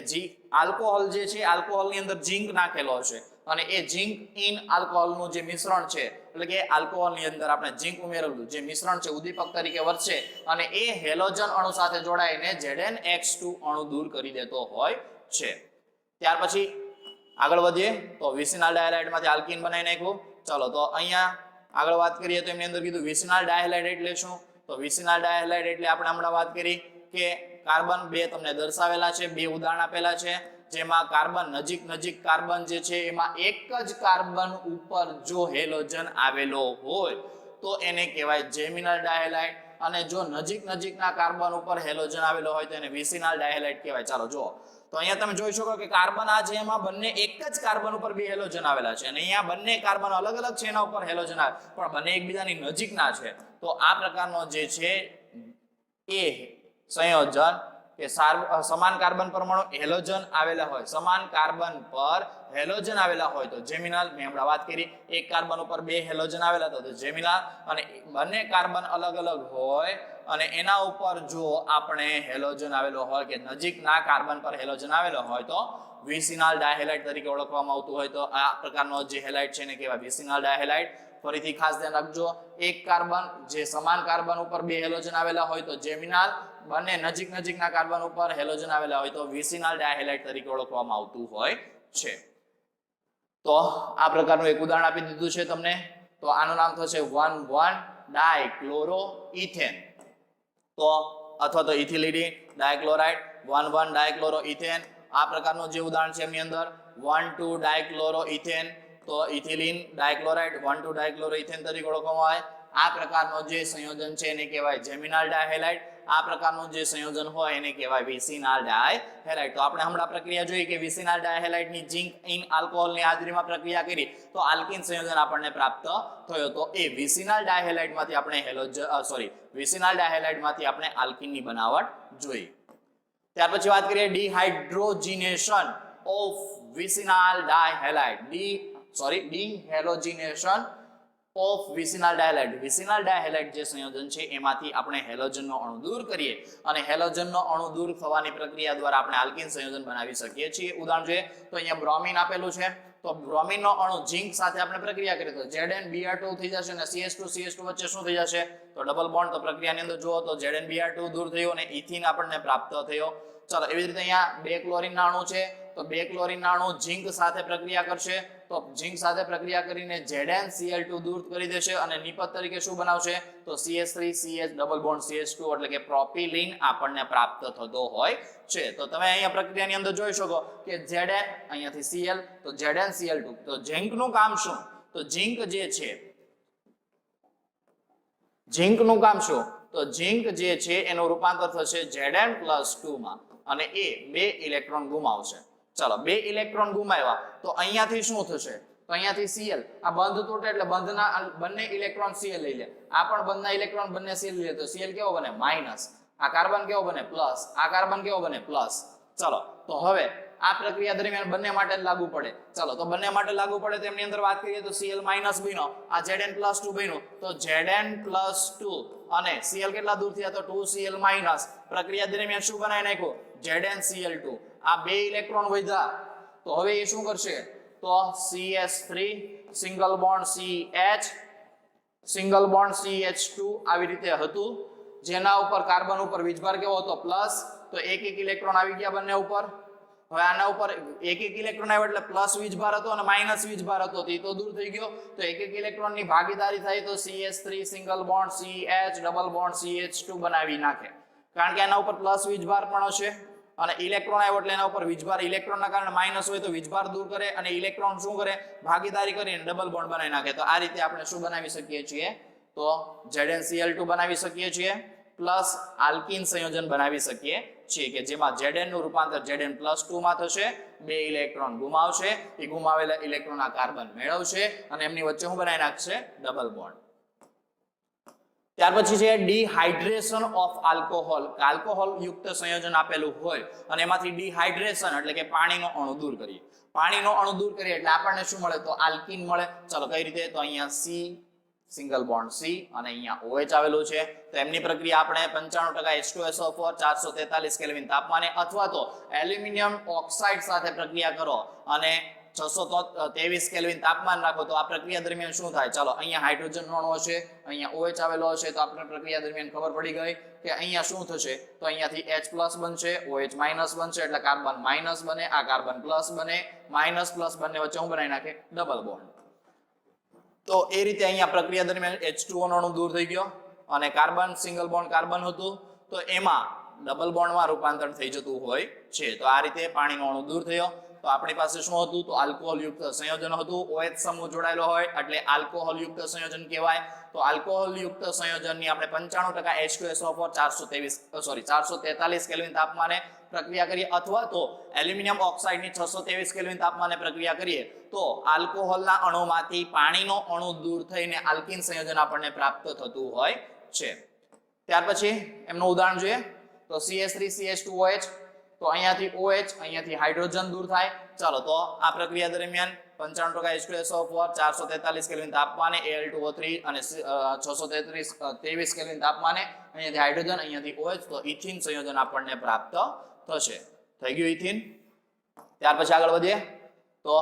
Speaker 1: આલ્કોહોલ જે છે આલ્કોહોલની અંદર ઝિંક નાખેલો હશે અને એ ઝિંક ઇન આલ્કોહોલનું જે મિશ્રણ છે એટલે કે આલ્કોહોલની અંદર આપણે ઝિંક ઉમેરેલું જે મિશ્રણ છે ઉદ્દીપક તરીકે વર્તશે અને એ હેલોજન અણુ સાથે જોડાઈને ZnX2 અણુ દૂર કરી દેતો હોય છે. ત્યાર પછી આગળ વધીએ તો વિસિનાલ ડાયહેલાઇડ માંથી આલ્કીન બનાવી નાખ્યું. ચલો તો અહીંયા આગળ વાત કરીએ તો એમની અંદર કીધું વિસિનાલ ડાયહેલાઇડ એટલે શું? તો વિસિનાલ ડાયહેલાઇડ એટલે આપણે હમણાં વાત કરી કે કાર્બન બે તમને દર્શાવેલા છે, બે ઉદાહરણ આપેલા છે જેમાં કાર્બન નજીક કાર્બન જે છે એમાં એક જ કાર્બન ઉપર જો હેલોજન આવેલો હોય તો એને કહેવાય જેમિનલ ડાયહેલાઇડ અને જો નજીકના કાર્બન ઉપર હેલોજન આવેલો હોય તો એને વિસિનાલ ડાયહેલાઇડ કહેવાય. ચાલો જુઓ તો અહીંયા તમે જોઈ શકો કે કાર્બન આ છે એમાં બંને એક જ કાર્બન ઉપર બે હેલોજન આવેલા છે અને અહીંયા બંને કાર્બન અલગ અલગ છે એના ઉપર હેલોજન આવે પણ બંને એકબીજાની નજીકના છે. તો આ પ્રકારનો જે છે એ સંયોજન કે સમાન કાર્બન પરમાણુ હેલોજન આવેલા હોય, સમાન કાર્બન પર હેલોજન આવેલા હોય તો જેમિનલ. મેં હમણાં વાત કરી એક કાર્બન ઉપર બે હેલોજન આવેલા તો જેમિનલ અને બંને કાર્બન અલગ અલગ હોય અને એના ઉપર જો આપણે હેલોજન આવેલો હોય કે નજીકના કાર્બન પર હેલોજન આવેલો હોય તો વિસિનાલ ડાયહેલાઇડ તરીકે ઓળખવામાં આવતું હોય. તો આ પ્રકારનો જે હેલાઇડ છે એને કહેવાય વિસિનાલ ડાયહેલાઇડ. ફરીથી ખાસ ધ્યાન રાખજો એક કાર્બન જે સમાન કાર્બન ઉપર બે હેલોજન આવેલા હોય તો જેમિનલ, બંને નજીકના કાર્બન ઉપર હેલોજન આવેલા હોય તો વિસિનાલ ડાયહેલાઇડ તરીકે ઓળખવામાં આવતું હોય છે. તો આ પ્રકારનું એક ઉદાહરણ આપી દીધું છે તમને. તો આનું નામ થશે 1,1-ડાયક્લોરોઇથેન તો અથવા તો ઇથિલિન ડાયક્લોરાઇડ 1,1-ડાયક્લોરોઇથેન. આ પ્રકારનું જે ઉદાહરણ છે એમની અંદર 1,2-ડાયક્લોરોઇથેન તો ઇથિલિન ડાયક્લોરાઇડ 1,2-ડાયક્લોરોઇથેન તરીકે ઓળખવામાં આવે. આ પ્રકારનું જે સંયોજન છે એને કહેવાય જેમિનલ ડાયહેલાઇડ. આ પ્રકારનું જે સંયોજન હોય એને કહેવાય વિસિનાલ ડાયહેલાઇડ. તો આપણે હમણાં પ્રક્રિયા જોઈ કે વિસિનાલ ડાયહેલાઇડની ઝિંક ઇન આલ્કોહોલની હાજરીમાં પ્રક્રિયા કરી તો આલ્કીન સંયોજન આપણને પ્રાપ્ત થયો. તો એ વિસિનાલ ડાયહેલાઇડમાંથી આપણે વિસિનાલ ડાયહેલાઇડમાંથી આપણે આલ્કીનની બનાવટ જોઈ. ત્યાર પછી વાત કરીએ dehydrogenation of vicinal dihalide. Dehalogenation of vicinal dihalide. Vicinal dihalide જે સંયોજન છે એમાંથી આપણે હેલોજનનો અણુ દૂર કરીએ અને હેલોજનનો અણુ દૂર થવાની પ્રક્રિયા દ્વારા આપણે આલ્કીન સંયોજન બનાવી શકીએ છીએ. ઉદાહરણ જોઈએ તો અહીંયા બ્રોમિન આપેલું છે તો બ્રોમિનનો અણુ ઝિંક સાથે આપણે પ્રક્રિયા કરીએ તો ZnBr2 થઈ જશે અને CH2 વચ્ચે શું થઈ જશે તો ડબલ બોન્ડ. તો પ્રક્રિયાની અંદર જુઓ તો ZnBr2 દૂર થયો અને ઇથિન આપણને પ્રાપ્ત થયો. ચાલો એવી રીતે અહીંયા 2 ક્લોરીનના અણુ છે તો 2 ક્લોરીનના અણુ ઝિંક સાથે પ્રક્રિયા કરશે તો ઝિંક સાથે પ્રક્રિયા કરીને ZnCl2 દૂર કરી દેશે અને નિપજ તરીકે શું બનાવશે તો CH3CH ડબલ બોન્ડ CH2 એટલે કે પ્રોપિલિન આપણને પ્રાપ્ત થતો હોય છે. તો તમે અહીંયા પ્રક્રિયાની અંદર જોઈ શકો કે Zn અહીંયાથી Cl તો ZnCl2 તો ઝિંકનું કામ શું તો ઝિંક જે છે ઝિંકનું કામ શું તો ઝિંક જે છે એનું રૂપાંતર થશે Zn+2 માં અને એ 2 ઇલેક્ટ્રોન ગુમાવશે. ચાલો 2 ઇલેક્ટ્રોન ગુમાવ્યા તો અહીંયાથી શું થશે તો અહીંયાથી Cl આ બંધ તૂટે એટલે બંધના બંને ઇલેક્ટ્રોન Cl લઈ લે. આ પણ બંધના ઇલેક્ટ્રોન બંને Cl લઈ લે તો Cl કેવો બને માઈનસ. આ કાર્બન કેવો બને પ્લસ. આ કાર્બન કેવો બને પ્લસ. ચાલો તો હવે આ પ્રક્રિયા દરમિયાન બંને માટે લાગુ પડે. ચાલો તો બંને માટે લાગુ પડે તો એમની અંદર વાત કરીએ તો Cl- બન્યો આ Zn+2 બન્યું તો Zn+2 અને Cl કેટલા દૂર થયા તો 2Cl- પ્રક્રિયા દરમિયાન શું બનાવી નાખ્યું ZnCl2 આ 2 ઇલેક્ટ્રોન વધ્યા તો હવે એ શું કરશે તો CH3 single bond CH single bond CH2 આવી રીતે હતું જેના ઉપર કાર્બન ઉપર વીજભાર કેવો હતો પ્લસ તો એક ઇલેક્ટ્રોન આવી ગયા બંને ઉપર. હવે આના ઉપર એક ઇલેક્ટ્રોન આવ્યો એટલે પ્લસ વીજભાર હતો અને માઈનસ વીજભાર હતો તે તો દૂર થઈ ગયો તો એક ઇલેક્ટ્રોનની ભાગીદારી થાય તો CH3 single bond CH double bond CH2 બનાવી નાખે કારણ કે આના ઉપર પ્લસ વીજભાર પણ હશે અને ઇલેક્ટ્રોન આવ્યો એટલે એના ઉપર વીજભાર ઇલેક્ટ્રોનના કારણે માઈનસ હોય તો વીજભાર દૂર કરે અને ઇલેક્ટ્રોન શું કરે ભાગીદારી કરીને ડબલ બોન્ડ બનાવી નાખે. તો આ રીતે આપણે શું બનાવી શકીએ છીએ તો ZnCl2 બનાવી શકીએ છીએ પ્લસ આલ્કીન સંયોજન બનાવી શકીએ છીએ કે જેમાં Zn નું રૂપાંતર Zn+2 માં થશે, 2 ઇલેક્ટ્રોન ગુમાવશે, એ ગુમાવેલા ઇલેક્ટ્રોન આ કાર્બન મેળવશે અને એમની વચ્ચે શું બનાવી નાખશે? Double bond. ત્યાર પછી છે ડિહાઇડ્રેશન ઓફ આલ્કોહોલ. આલ્કોહોલ યુક્ત સંયોજન આપેલું હોય અને એમાંથી ડિહાઇડ્રેશન એટલે કે પાણીનો અણુ દૂર કરીએ. પાણીનો અણુ દૂર કરીએ એટલે આપણને શું મળે? તો આલ્કીન મળે. ચલો કઈ રીતે? તો અહીંયા C સિંગલ બોન્ડ C અને અહીંયા OH આવેલું છે. તો એમની પ્રક્રિયા આપણે 95% H2SO4 443 કેલ્વિન તાપમાને અથવા તો એલ્યુમિનિયમ ઓક્સાઇડ સાથે પ્રક્રિયા કરો અને 623 કેલ્વિન તાપમાન રાખો તો આ પ્રક્રિયા દરમિયાન શું થાય? ચાલો અહીંયા હાઇડ્રોજન અણુ હશે, અહીંયા OH આવેલો હશે, તો આપણે પ્રક્રિયા દરમિયાન ખબર પડી ગઈ કે અહીંયા શું થશે? તો અહીંયાથી H+ બનશે, OH- બનશે એટલે કાર્બન માઇનસ બને, આ કાર્બન પ્લસ બને, માઇનસ પ્લસ બંને વચ્ચે શું બનાવી નાખે? Double bond. તો એ રીતે અહીંયા પ્રક્રિયા દરમિયાન H2O નો અણુ દૂર થઈ ગયો અને કાર્બન સિંગલ બોન્ડ કાર્બન હતું તો એમાં ડબલ બોન્ડમાં રૂપાંતર થઈ જતું હોય છે. તો આ રીતે પાણીનો અણુ દૂર થયો. તો આપણી પાસે શું હતું? તો આલ્કોહોલ યુક્ત સંયોજન હતું. OH સમૂહ જોડાયેલો હોય એટલે આલ્કોહોલ યુક્ત સંયોજન કહેવાય. તો આલ્કોહોલ યુક્ત સંયોજનની આપણે 95% H2SO4 443 કેલ્વિન તાપમાને પ્રક્રિયા કરીએ અથવા તો એલ્યુમિનિયમ ઓક્સાઇડની 623 કેલ્વિન તાપમાને પ્રક્રિયા કરીએ તો આલ્કોહોલના અણુમાંથી પાણીનો અણુ દૂર થઈને આલ્કીન સંયોજન આપણને પ્રાપ્ત થતું હોય છે. ત્યાર પછી એમનું ઉદાહરણ જોઈએ તો CH3CH2OH. તો અહીંયાથી OH, અહીંયાથી હાઇડ્રોજન દૂર થાય. ચાલો તો આ પ્રક્રિયા દરમિયાન 95% H2SO4 443 કેલ્વિન તાપમાને Al2O3 અને 623 કેલ્વિન તાપમાને અહીંયાથી હાઇડ્રોજન, અહીંયાથી OH, તો ઇથિન સંયોજન આપણને પ્રાપ્ત થશે. થઈ ગયું ઇથિન. ત્યાર પછી આગળ વધીએ તો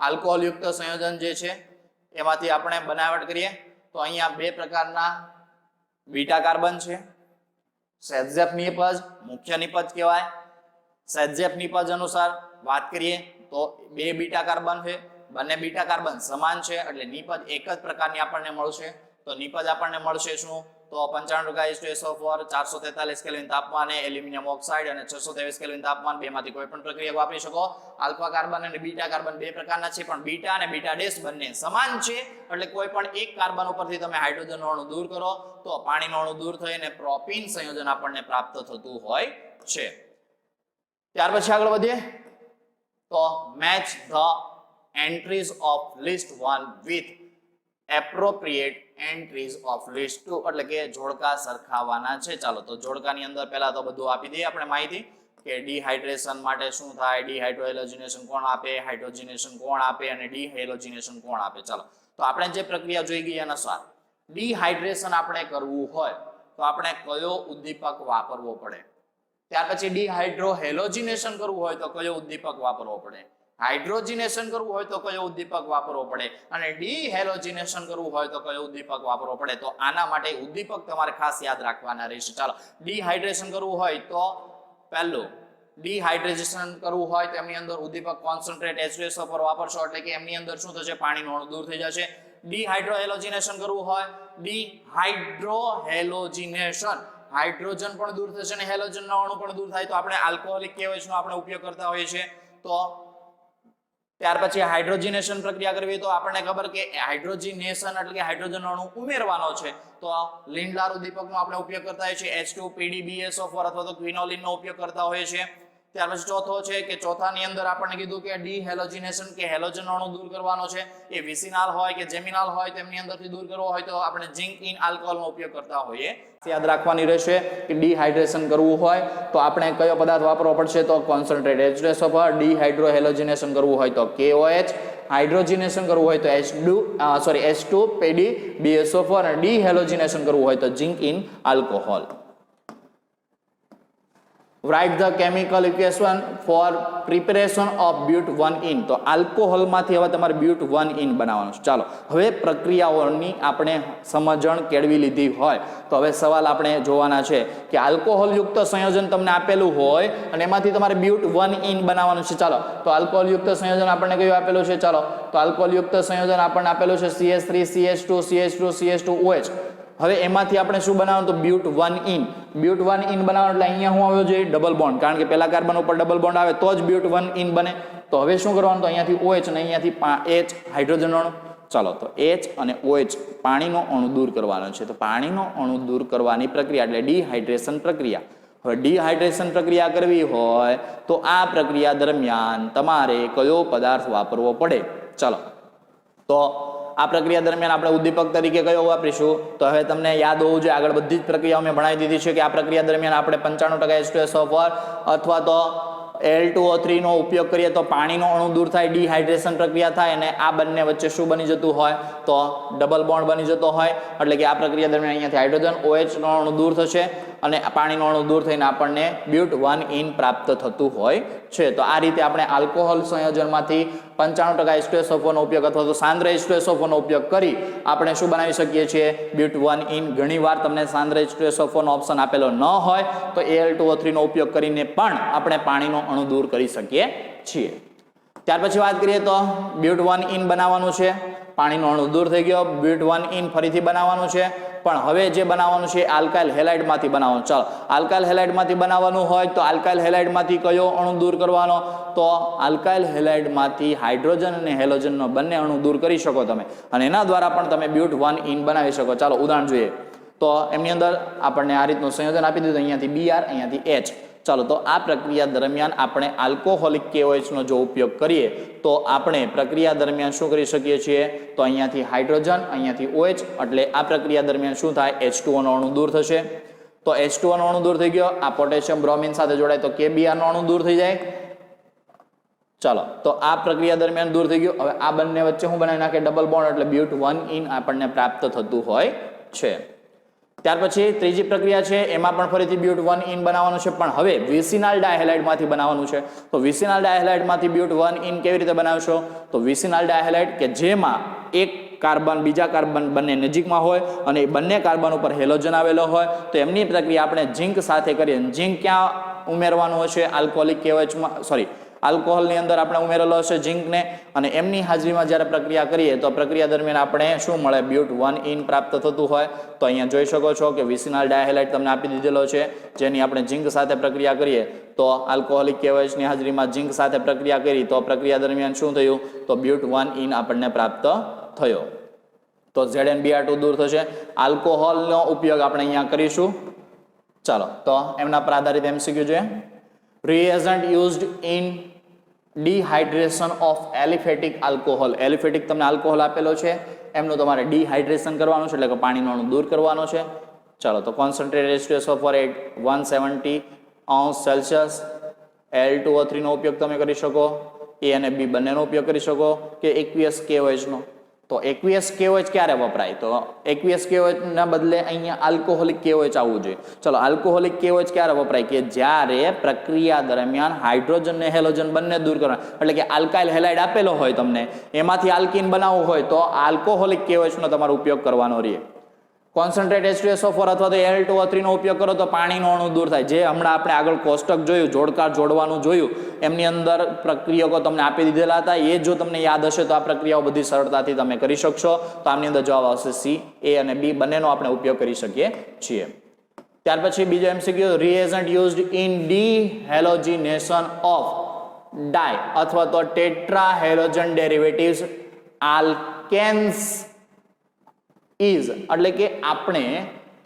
Speaker 1: આલ્કોહોલ યુક્ત સંયોજન જે છે એમાંથી આપણે બનાવટ કરીએ તો અહીંયા બે પ્રકારના બીટા કાર્બન છે. સેટઝેપ નિપજ મુખ્ય નિપજ કહેવાય. સેટઝેપ નિપજ અનુસાર વાત કરીએ તો બે બીટા કાર્બન છે, બંને બીટા કાર્બન સમાન છે એટલે નિપજ એક જ પ્રકારની આપણને મળશે. તો નિપજ આપણને મળશે શું? તો 95% H2SO4 443 કેલ્વિન તાપમાને એલ્યુમિનિયમ ઓક્સાઇડ અને 623 કેલ્વિન તાપમાન બેમાંથી કોઈ પણ પ્રક્રિયા વાપરી શકો. આલ્ફા કાર્બન અને બીટા કાર્બન બે પ્રકારના છે પણ બીટા અને બીટા ડેશ બંને સમાન છે એટલે કોઈ પણ એક કાર્બન ઉપરથી તમે હાઇડ્રોજનનો અણુ દૂર કરો તો પાણીનો અણુ દૂર થઈને પ્રોપીન સંયોજન આપણને પ્રાપ્ત થતું હોય છે. ત્યાર પછી આગળ વધીએ તો match the entries of list 1 with appropriate entries of list 2 એટલે કે જોડકા સરખાવવાના છે. ચાલો તો જોડકાની અંદર પહેલા તો બધું આપી દઈએ આપણે માહિતી કે ડિહાઇડ્રેશન માટે શું થાય, ડિહાઇડ્રોહેલોજિનેશન કોણ આપે, હાઇડ્રોજિનેશન કોણ આપે અને ડિહેલોજિનેશન કોણ આપે. ચાલો તો આપણે જે પ્રક્રિયા જોઈ ગઈ અનુસાર ડિહાઇડ્રેશન આપણે કરવું હોય તો આપણે કયો ઉદ્દીપક વાપરવો પડે. ત્યાર પછી ડિહાઇડ્રોહેલોજિનેશન કરવું હોય તો કયો ઉદ્દીપક વાપરવો પડે, હાઇડ્રોજિનેશન કરવું હોય તો કયો ઉદ્દીપક વાપરવો પડે અને ડિહેલોજિનેશન કરવું હોય તો કયો ઉદ્દીપક વાપરવો પડે. તો આના માટે ઉદ્દીપક તમારે ખાસ યાદ રાખવાના રહેશે. ચાલો ડિહાઇડ્રેશન કરવું હોય તો પહેલું ડિહાઇડ્રેશન કરવું હોય તો એમની અંદર ઉદ્દીપક કોન્સન્ટ્રેટ H2SO4 વાપરશો એટલે કે એમની અંદર શું થશે? પાણીનો અણુ દૂર થઈ જશે. ડિહાઇડ્રોહેલોજિનેશન કરવું હોય ડિહાઇડ્રોહેલોજિનેશન હાઇડ્રોજન પણ દૂર થશે અને હેલોજનનો અણુ પણ દૂર થાય તો આપણે આલ્કોહોલિક KOH નો આપણે ઉપયોગ કરતા હોઈએ છીએ. તો ત્યાર પછી હાઇડ્રોજિનેશન પ્રક્રિયા કરવી તો આપણને ખબર કે હાઇડ્રોજિનેશન એટલે કે હાઇડ્રોજનનો અણુ ઉમેરવાનો છે તો લિન્ડલાર ઉદ્દીપકનો આપણે ઉપયોગ કરતા હોઈએ છીએ H2PDBSO4 અથવા તો ક્વિનોલિનનો ઉપયોગ કરતા હોઈએ છીએ. ત્યાર પછી ચોથો છે કે ચોથાની અંદર આપણને કીધું કે ડિહેલોજિનેશન કે હેલોજનનો અણુ દૂર કરવાનો છે એ વિસિનાલ હોય કે જેમિનાલ હોય તેમની અંદરથી દૂર કરવો હોય તો આપણે ઝિંક ઇન આલ્કોહોલનો ઉપયોગ કરતા હોઈએ. યાદ રાખવાની રહેશે કે ડિહાઇડ્રેશન કરવું હોય તો આપણે કયો પદાર્થ વાપરવો પડશે તો કોન્સન્ટ્રેટ H2SO4, ડિહાઇડ્રોહેલોજિનેશન કરવું હોય તો KOH, હાઇડ્રોજિનેશન કરવું હોય તો H2PDBSO4 અને ડિહેલોજિનેશન કરવું હોય તો zinc in alcohol. Write the chemical equation for preparation of but1-ene. તો આલ્કોહોલમાંથી હવે તમારે but1-ene બનાવવાનું છે. ચાલો હવે પ્રક્રિયાઓની આપણે સમજણ કેળવી લીધી હોય તો હવે સવાલ આપણે જોવાના છે કે આલ્કોહોલ યુક્ત સંયોજન તમને આપેલું હોય અને એમાંથી તમારે but1-ene બનાવવાનું છે. ચાલો તો આલ્કોહોલ યુક્ત સંયોજન આપણને કયું આપેલું છે? ચાલો તો આલ્કોહોલ યુક્ત સંયોજન આપણને આપેલું છે CH3CH2CH2CH2OH. હવે એમાંથી આપણે શું બનાવવાનું તો but1-ene. but1-ene બનાવવાનું એટલે અહીંયા શું આવ્યો છે? Double bond. કારણ કે પહેલા કાર્બન ઉપર ડબલ બોન્ડ આવે તો જ but1-ene બને. તો હવે શું કરવાનું તો અહીંયાથી OH અને અહીંયાથી H હાઇડ્રોજન અણુ. ચાલો તો H અને OH પાણીનો અણુ દૂર કરવાનો છે. તો પાણીનો અણુ દૂર કરવાની પ્રક્રિયા એટલે ડિહાઇડ્રેશન પ્રક્રિયા. હવે ડિહાઇડ્રેશન પ્રક્રિયા કરવી હોય તો આ પ્રક્રિયા દરમિયાન તમારે કયો પદાર્થ વાપરવો પડે? ચાલો તો આ પ્રક્રિયા દરમિયાન આપણે ઉદ્દીપક તરીકે કયો વાપરીશું? તો હવે તમને યાદ હોવું જોઈએ, આગળ બધી જ પ્રક્રિયાઓ મેં ભણાવી દીધી છે કે આ પ્રક્રિયા દરમિયાન આપણે 95% H2SO4 અથવા તો Al2O3 નો ઉપયોગ કરીએ તો પાણીનો અણુ દૂર થાય, ડિહાઇડ્રેશન પ્રક્રિયા થાય અને આ બંને વચ્ચે શું બની જતું હોય? તો ડબલ બોન્ડ બની જતો હોય. એટલે કે આ પ્રક્રિયા દરમિયાન અહીંયાથી હાઇડ્રોજન OH નો અણુ દૂર થશે અને પાણીનો અણુ દૂર થઈને આપણને but1 પ્રાપ્ત થતું હોય છે. તો આ રીતે આપણે આલ્કોહોલ સંયોજનમાંથી 95% H2SO4 નો ઉપયોગ અથવા તો સાંદ્ર H2SO4 નો ઉપયોગ કરી આપણે શું બનાવી શકીએ છીએ? but1. ઘણીવાર તમને સાંદ્ર H2SO4 નો ઓપ્શન આપેલો ન હોય તો Al2O3 નો ઉપયોગ કરીને પણ આપણે પાણીનો અણુ દૂર કરી શકીએ છીએ. ત્યાર પછી વાત કરીએ તો but1 બનાવવાનું છે, પાણીનો અણુ દૂર થઈ ગયો, but1 ફરીથી બનાવવાનું છે, પણ હવે જે બનાવવાનું છે આલ્કાઇલ હેલાઇડમાંથી બનાવવાનું. ચાલો આલ્કાઇલ હેલાઇડમાંથી બનાવવાનું હોય તો આલ્કાઇલ હેલાઇડમાંથી કયો અણુ દૂર કરવાનો? તો આલ્કાઇલ હેલાઇડમાંથી હાઇડ્રોજન અને હેલોજનનો બંને અણુ દૂર કરી શકો તમે અને એના દ્વારા પણ તમે but1 બનાવી શકો. ચાલો ઉદાહરણ જોઈએ તો એમની અંદર આપણને આ રીતનું સંયોજન આપી દીધું, અહીંયાથી Br, અહીંયાથી H. ચાલો તો આ પ્રક્રિયા દરમિયાન આપણે આલ્કોહોલિક KOH નો જો ઉપયોગ કરીએ તો આપણે પ્રક્રિયા દરમિયાન શું કરી શકીએ છીએ? તો અહીંયાથી હાઇડ્રોજન, અહીંયાથી OH, એટલે આ પ્રક્રિયા દરમિયાન શું થાય? H2O નો અણુ દૂર થશે. તો H2O નો અણુ દૂર થઈ ગયો, આ પોટેશિયમ બ્રોમિન સાથે જોડાય તો KBr નો અણુ દૂર થઈ જાય. ચાલો તો આ પ્રક્રિયા દરમિયાન દૂર થઈ ગયું. હવે આ બંને વચ્ચે હું બનાવી નાખે ડબલ બોન્ડ એટલે but1 આપણને પ્રાપ્ત થતું હોય છે. ત્યાર પછી ત્રીજી પ્રક્રિયા છે, એમાં પણ ફરીથી but1 બનાવવાનું છે, પણ હવે વિસિનાલ ડાયહેલાઇડમાંથી બનાવવાનું છે. તો વિસિનાલ ડાયહેલાઇડમાંથી but1 કેવી રીતે બનાવશો? તો વિસિનાલ ડાયહેલાઇડ કે જેમાં એક કાર્બન બીજા કાર્બન બંને નજીકમાં હોય અને એ બંને કાર્બન ઉપર હેલોજન આવેલો હોય તો એમની પ્રક્રિયા આપણે ઝીંક સાથે કરીએ. ઝીંક ક્યાં ઉમેરવાનું હશે? આલ્કોહોલિક KOHમાં, સોરી આલ્કોહોલની અંદર આપણે ઉમેરેલો હશે ઝીંકને, અને એમની હાજરીમાં જ્યારે પ્રક્રિયા કરીએ તો પ્રક્રિયા દરમિયાન આપણે શું મળે? but1 પ્રાપ્ત થતું હોય. તો અહીંયા જોઈ શકો છો કે વિસિનાલ ડાયહેલાઇડ તમને આપી દીધેલો છે, જેની આપણે ઝીંક સાથે પ્રક્રિયા કરીએ તો આલ્કોહોલિક KOHની હાજરીમાં ઝીંક સાથે પ્રક્રિયા કરી તો પ્રક્રિયા દરમિયાન શું થયું? તો but1 આપણને પ્રાપ્ત થયો. તો ZnBr2 દૂર થશે. આલ્કોહોલનો ઉપયોગ આપણે અહીંયા કરીશું. ચાલો તો એમના પર આધારિત MCQ જોઈએ. Reagent used in dehydration of aliphatic alcohol. Aliphatic તમને આલ્કોહોલ આપેલો છે, એમનું તમારે ડિહાઇડ્રેશન કરવાનું છે એટલે કે પાણીનો અણુ દૂર કરવાનો છે. ચાલો તો કોન્સન્ટ્રેટેડ H2SO4 170°C. Al2O3 નો ઉપયોગ તમે કરી શકો, A અને B બંનેનો ઉપયોગ કરી શકો કે aqueous KOH નો. તો aqueous KOH ક્યારે વપરાય? તો aqueous KOH ના બદલે અહીંયા આલ્કોહોલિક KOH આવવું જોઈએ. ચલો આલ્કોહોલિક KOH ક્યારે વપરાય? કે જ્યારે પ્રક્રિયા દરમિયાન હાઇડ્રોજન ને હેલોજન બંને દૂર કરવા, એટલે કે આલ્કાઇલ હેલાઇડ આપેલો હોય તમને, એમાંથી આલ્કીન બનાવવું હોય તો આલ્કોહોલિક KOH નો તમારો ઉપયોગ કરવાનો રહે. કોન્સન્ટ્રેટ H2SO4 અથવા તો Al2O3 નો ઉપયોગ કરો તો પાણીનો અણુ દૂર થાય. જે હમણાં આપણે આગળ કોષ્ટક જોયું, જોડકાર જોડવાનું જોયું, એમની અંદર પ્રક્રિયકો તમને આપી દીધેલા હતા. એ જો તમને યાદ હશે તો આ પ્રક્રિયાઓ બધી સરળતાથી તમે કરી શકશો. તો આમની અંદર જવાબ આવશે C. A અને B બંનેનો આપણે ઉપયોગ કરી શકીએ છીએ. ત્યાર પછી બીજો MCQ, reagent used in dehalogenation of di અથવા તો tetrahalogen derivatives alkanes is, એટલે કે આપણે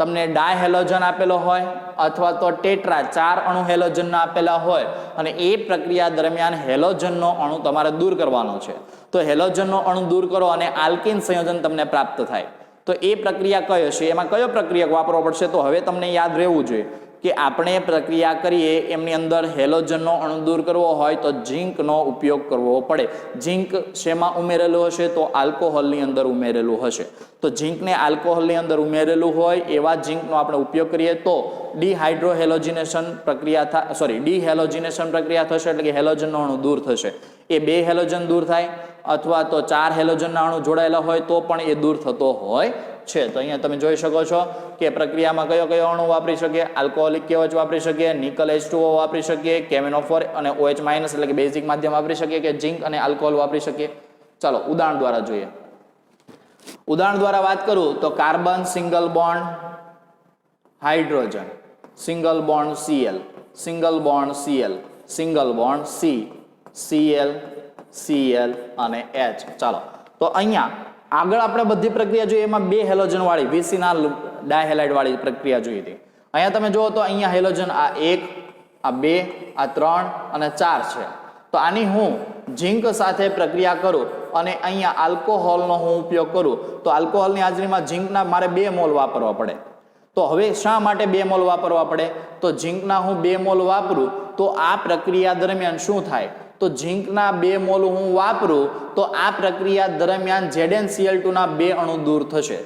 Speaker 1: તમને ડાયહેલોજન આપેલો હોય અથવા તો ટેટ્રા 4 અણુ હેલોજનના આપેલા હોય અને એ પ્રક્રિયા દરમિયાન હેલોજનનો અણુ તમારે દૂર કરવાનો છે. તો હેલોજનનો અણુ દૂર કરો અને આલ્કીન સંયોજન તમને પ્રાપ્ત થાય. તો એ પ્રક્રિયા કઈ હશે? એમાં કયો પ્રક્રિયા વાપરવો પડશે? તો હવે તમને યાદ રહેવું જોઈએ કે આપણે પ્રક્રિયા કરીએ એમની અંદર હેલોજનનો અણુ દૂર કરવો હોય તો ઝીંકનો ઉપયોગ કરવો પડે. ઝીંક શેમાં ઉમેરેલું હશે? તો આલ્કોહોલની અંદર ઉમેરેલું હશે. તો ઝીંકને આલ્કોહોલની અંદર ઉમેરેલું હોય એવા ઝીંકનો આપણે ઉપયોગ કરીએ તો ડિહાઇડ્રોહેલોજિનેશન પ્રક્રિયા ડિહેલોજિનેશન પ્રક્રિયા થશે, એટલે કે હેલોજનનો અણુ દૂર થશે. એ 2 હેલોજન દૂર થાય અથવા તો 4 હેલોજનના અણુ જોડાયેલા હોય તો પણ એ દૂર થતો હોય છે. તો અહીંયા તમે જોઈ શકો છો કે પ્રક્રિયામાં કયો કયો અણુ વાપરી શકીએ? આલ્કોહોલિક KOH વાપરી શકીએ, નિકલ H2O વાપરી શકીએ, KMnO4 અને OH- એટલે કે બેઝિક માધ્યમ વાપરી શકીએ, કે ઝીંક અને આલ્કોહોલ વાપરી શકીએ. ચાલો ઉદાહરણ દ્વારા જોઈએ. ઉદાહરણ દ્વારા વાત કરું તો carbon single bond hydrogen, single bond Cl, single bond Cl, single bond C, Cl, Cl અને H. ચાલો તો અહીંયા આગળ આપણે બધી પ્રક્રિયા જોઈએ એમાં 2 હેલોજન વાળી વિસિનાલ ડાયહેલાઇડ વાળી પ્રક્રિયા જોઈ હતી. અહીંયા તમે જુઓ તો અહીંયા હેલોજન આ 1, આ 2, આ 3 અને 4 છે. તો આની હું ઝીંક સાથે પ્રક્રિયા કરું અને અહીંયા આલ્કોહોલનો હું ઉપયોગ કરું તો આલ્કોહોલની હાજરીમાં ઝીંકના મારે 2 મોલ વાપરવા પડે. તો હવે શા માટે 2 મોલ વાપરવા પડે? તો ઝીંકના હું 2 મોલ વાપરું તો આ પ્રક્રિયા દરમિયાન શું થાય? તો ઝીંકના 2 મોલ હું વાપરું તો આ પ્રક્રિયા દરમિયાન ZnCl2 ના 2 અણુ દૂર થશે.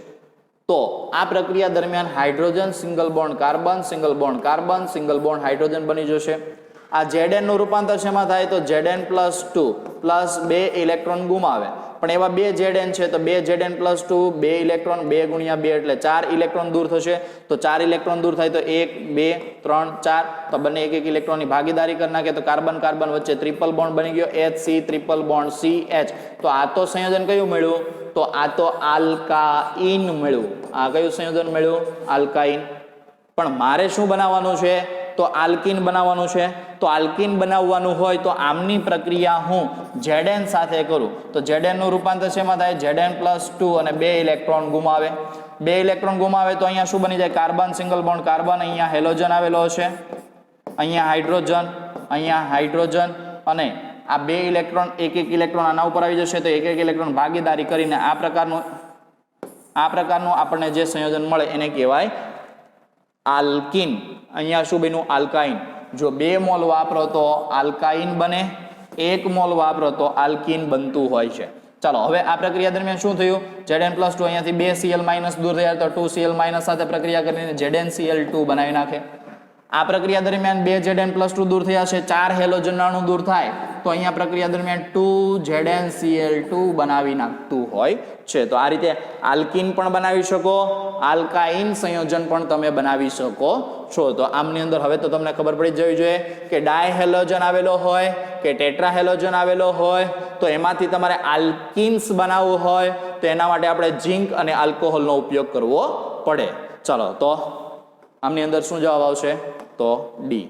Speaker 1: તો આ પ્રક્રિયા દરમિયાન hydrogen single bond carbon, single bond carbon, single bond hydrogen બની જશે. આ Zn નું રૂપાંતર શેમાં થાય? તો Zn+2 પ્લસ 2 ઇલેક્ટ્રોન ગુમાવે. પણ એવા 2 Zn છે તો 2 Zn+2 2 ઇલેક્ટ્રોન 2 ગુણ્યા 2 એટલે 4 ઇલેક્ટ્રોન દૂર થશે. તો 4 ઇલેક્ટ્રોન દૂર થાય તો 1 2 3 4 તો બંને એક એક ઇલેક્ટ્રોનની ભાગીદારી કરી નાખે તો કાર્બન કાર્બન વચ્ચે ટ્રિપલ બોન્ડ બની ગયો HC ટ્રિપલ બોન્ડ CH. તો આ તો સંયોજન કયું મળ્યું? તો આ તો આલ્કાઇન મળ્યું. આ કયું સંયોજન મળ્યું? આલ્કાઇન. પણ મારે શું બનાવવાનું છે? તો આલ્કીન બનાવવાનું છે. તો આલ્કીન બનાવવાનું હોય તો આમની પ્રક્રિયા હું Zn સાથે કરું તો Zn નું રૂપાંતર શેમાં થાય? Zn+2 અને 2 ઇલેક્ટ્રોન ગુમાવે. 2 ઇલેક્ટ્રોન ગુમાવે તો અહીંયા શું બની જાય? Carbon single bond carbon. અહીંયા હેલોજન આવેલો છે, અહીંયા હાઇડ્રોજન, અહીંયા હાઇડ્રોજન અને આ 2 ઇલેક્ટ્રોન એક એક ઇલેક્ટ્રોન આના ઉપર આવી જશે તો એક એક ઇલેક્ટ્રોન ભાગીદારી કરીને આ પ્રકારનું આપણને જે સંયોજન મળે એને કહેવાય આલ્કીન. અહીંયા શું બન્યું? આલ્કાઇન. જો 2 મોલ વાપરો તો આલ્કાઇન બને, 1 મોલ વાપરો તો આલ્કીન બનતું હોય છે. ચાલો હવે આ પ્રક્રિયા દરમિયાન શું થયું? Zn+2 અહીંયાથી 2 Cl- દૂર થયા તો 2 Cl- સાથે પ્રક્રિયા કરીને ZnCl2 બનાવી નાખે. આ પ્રક્રિયા દરમિયાન 2 Zn+2 દૂર થયા છે, 4 હેલોજન અણુ દૂર થાય તો અહીંયા પ્રક્રિયા દરમિયાન 2 ZnCl2 બનાવી નાખતું હોય છે. તો આ રીતે આલ્કીન પણ બનાવી શકો, આલ્કાઇન સંયોજન પણ તમે બનાવી શકો છો. તો આમની અંદર હવે તો તમને ખબર પડી જવી જોઈએ કે ડાયહેલોજન આવેલો હોય કે ટેટ્રાહેલોજન આવેલો હોય તો એમાંથી તમારે આલ્કીન્સ બનાવવું હોય તો એના માટે આપણે ઝીંક અને આલ્કોહોલનો ઉપયોગ કરવો પડે. ચાલો તો આમની અંદર શું જવાબ આવશે? તો ડી.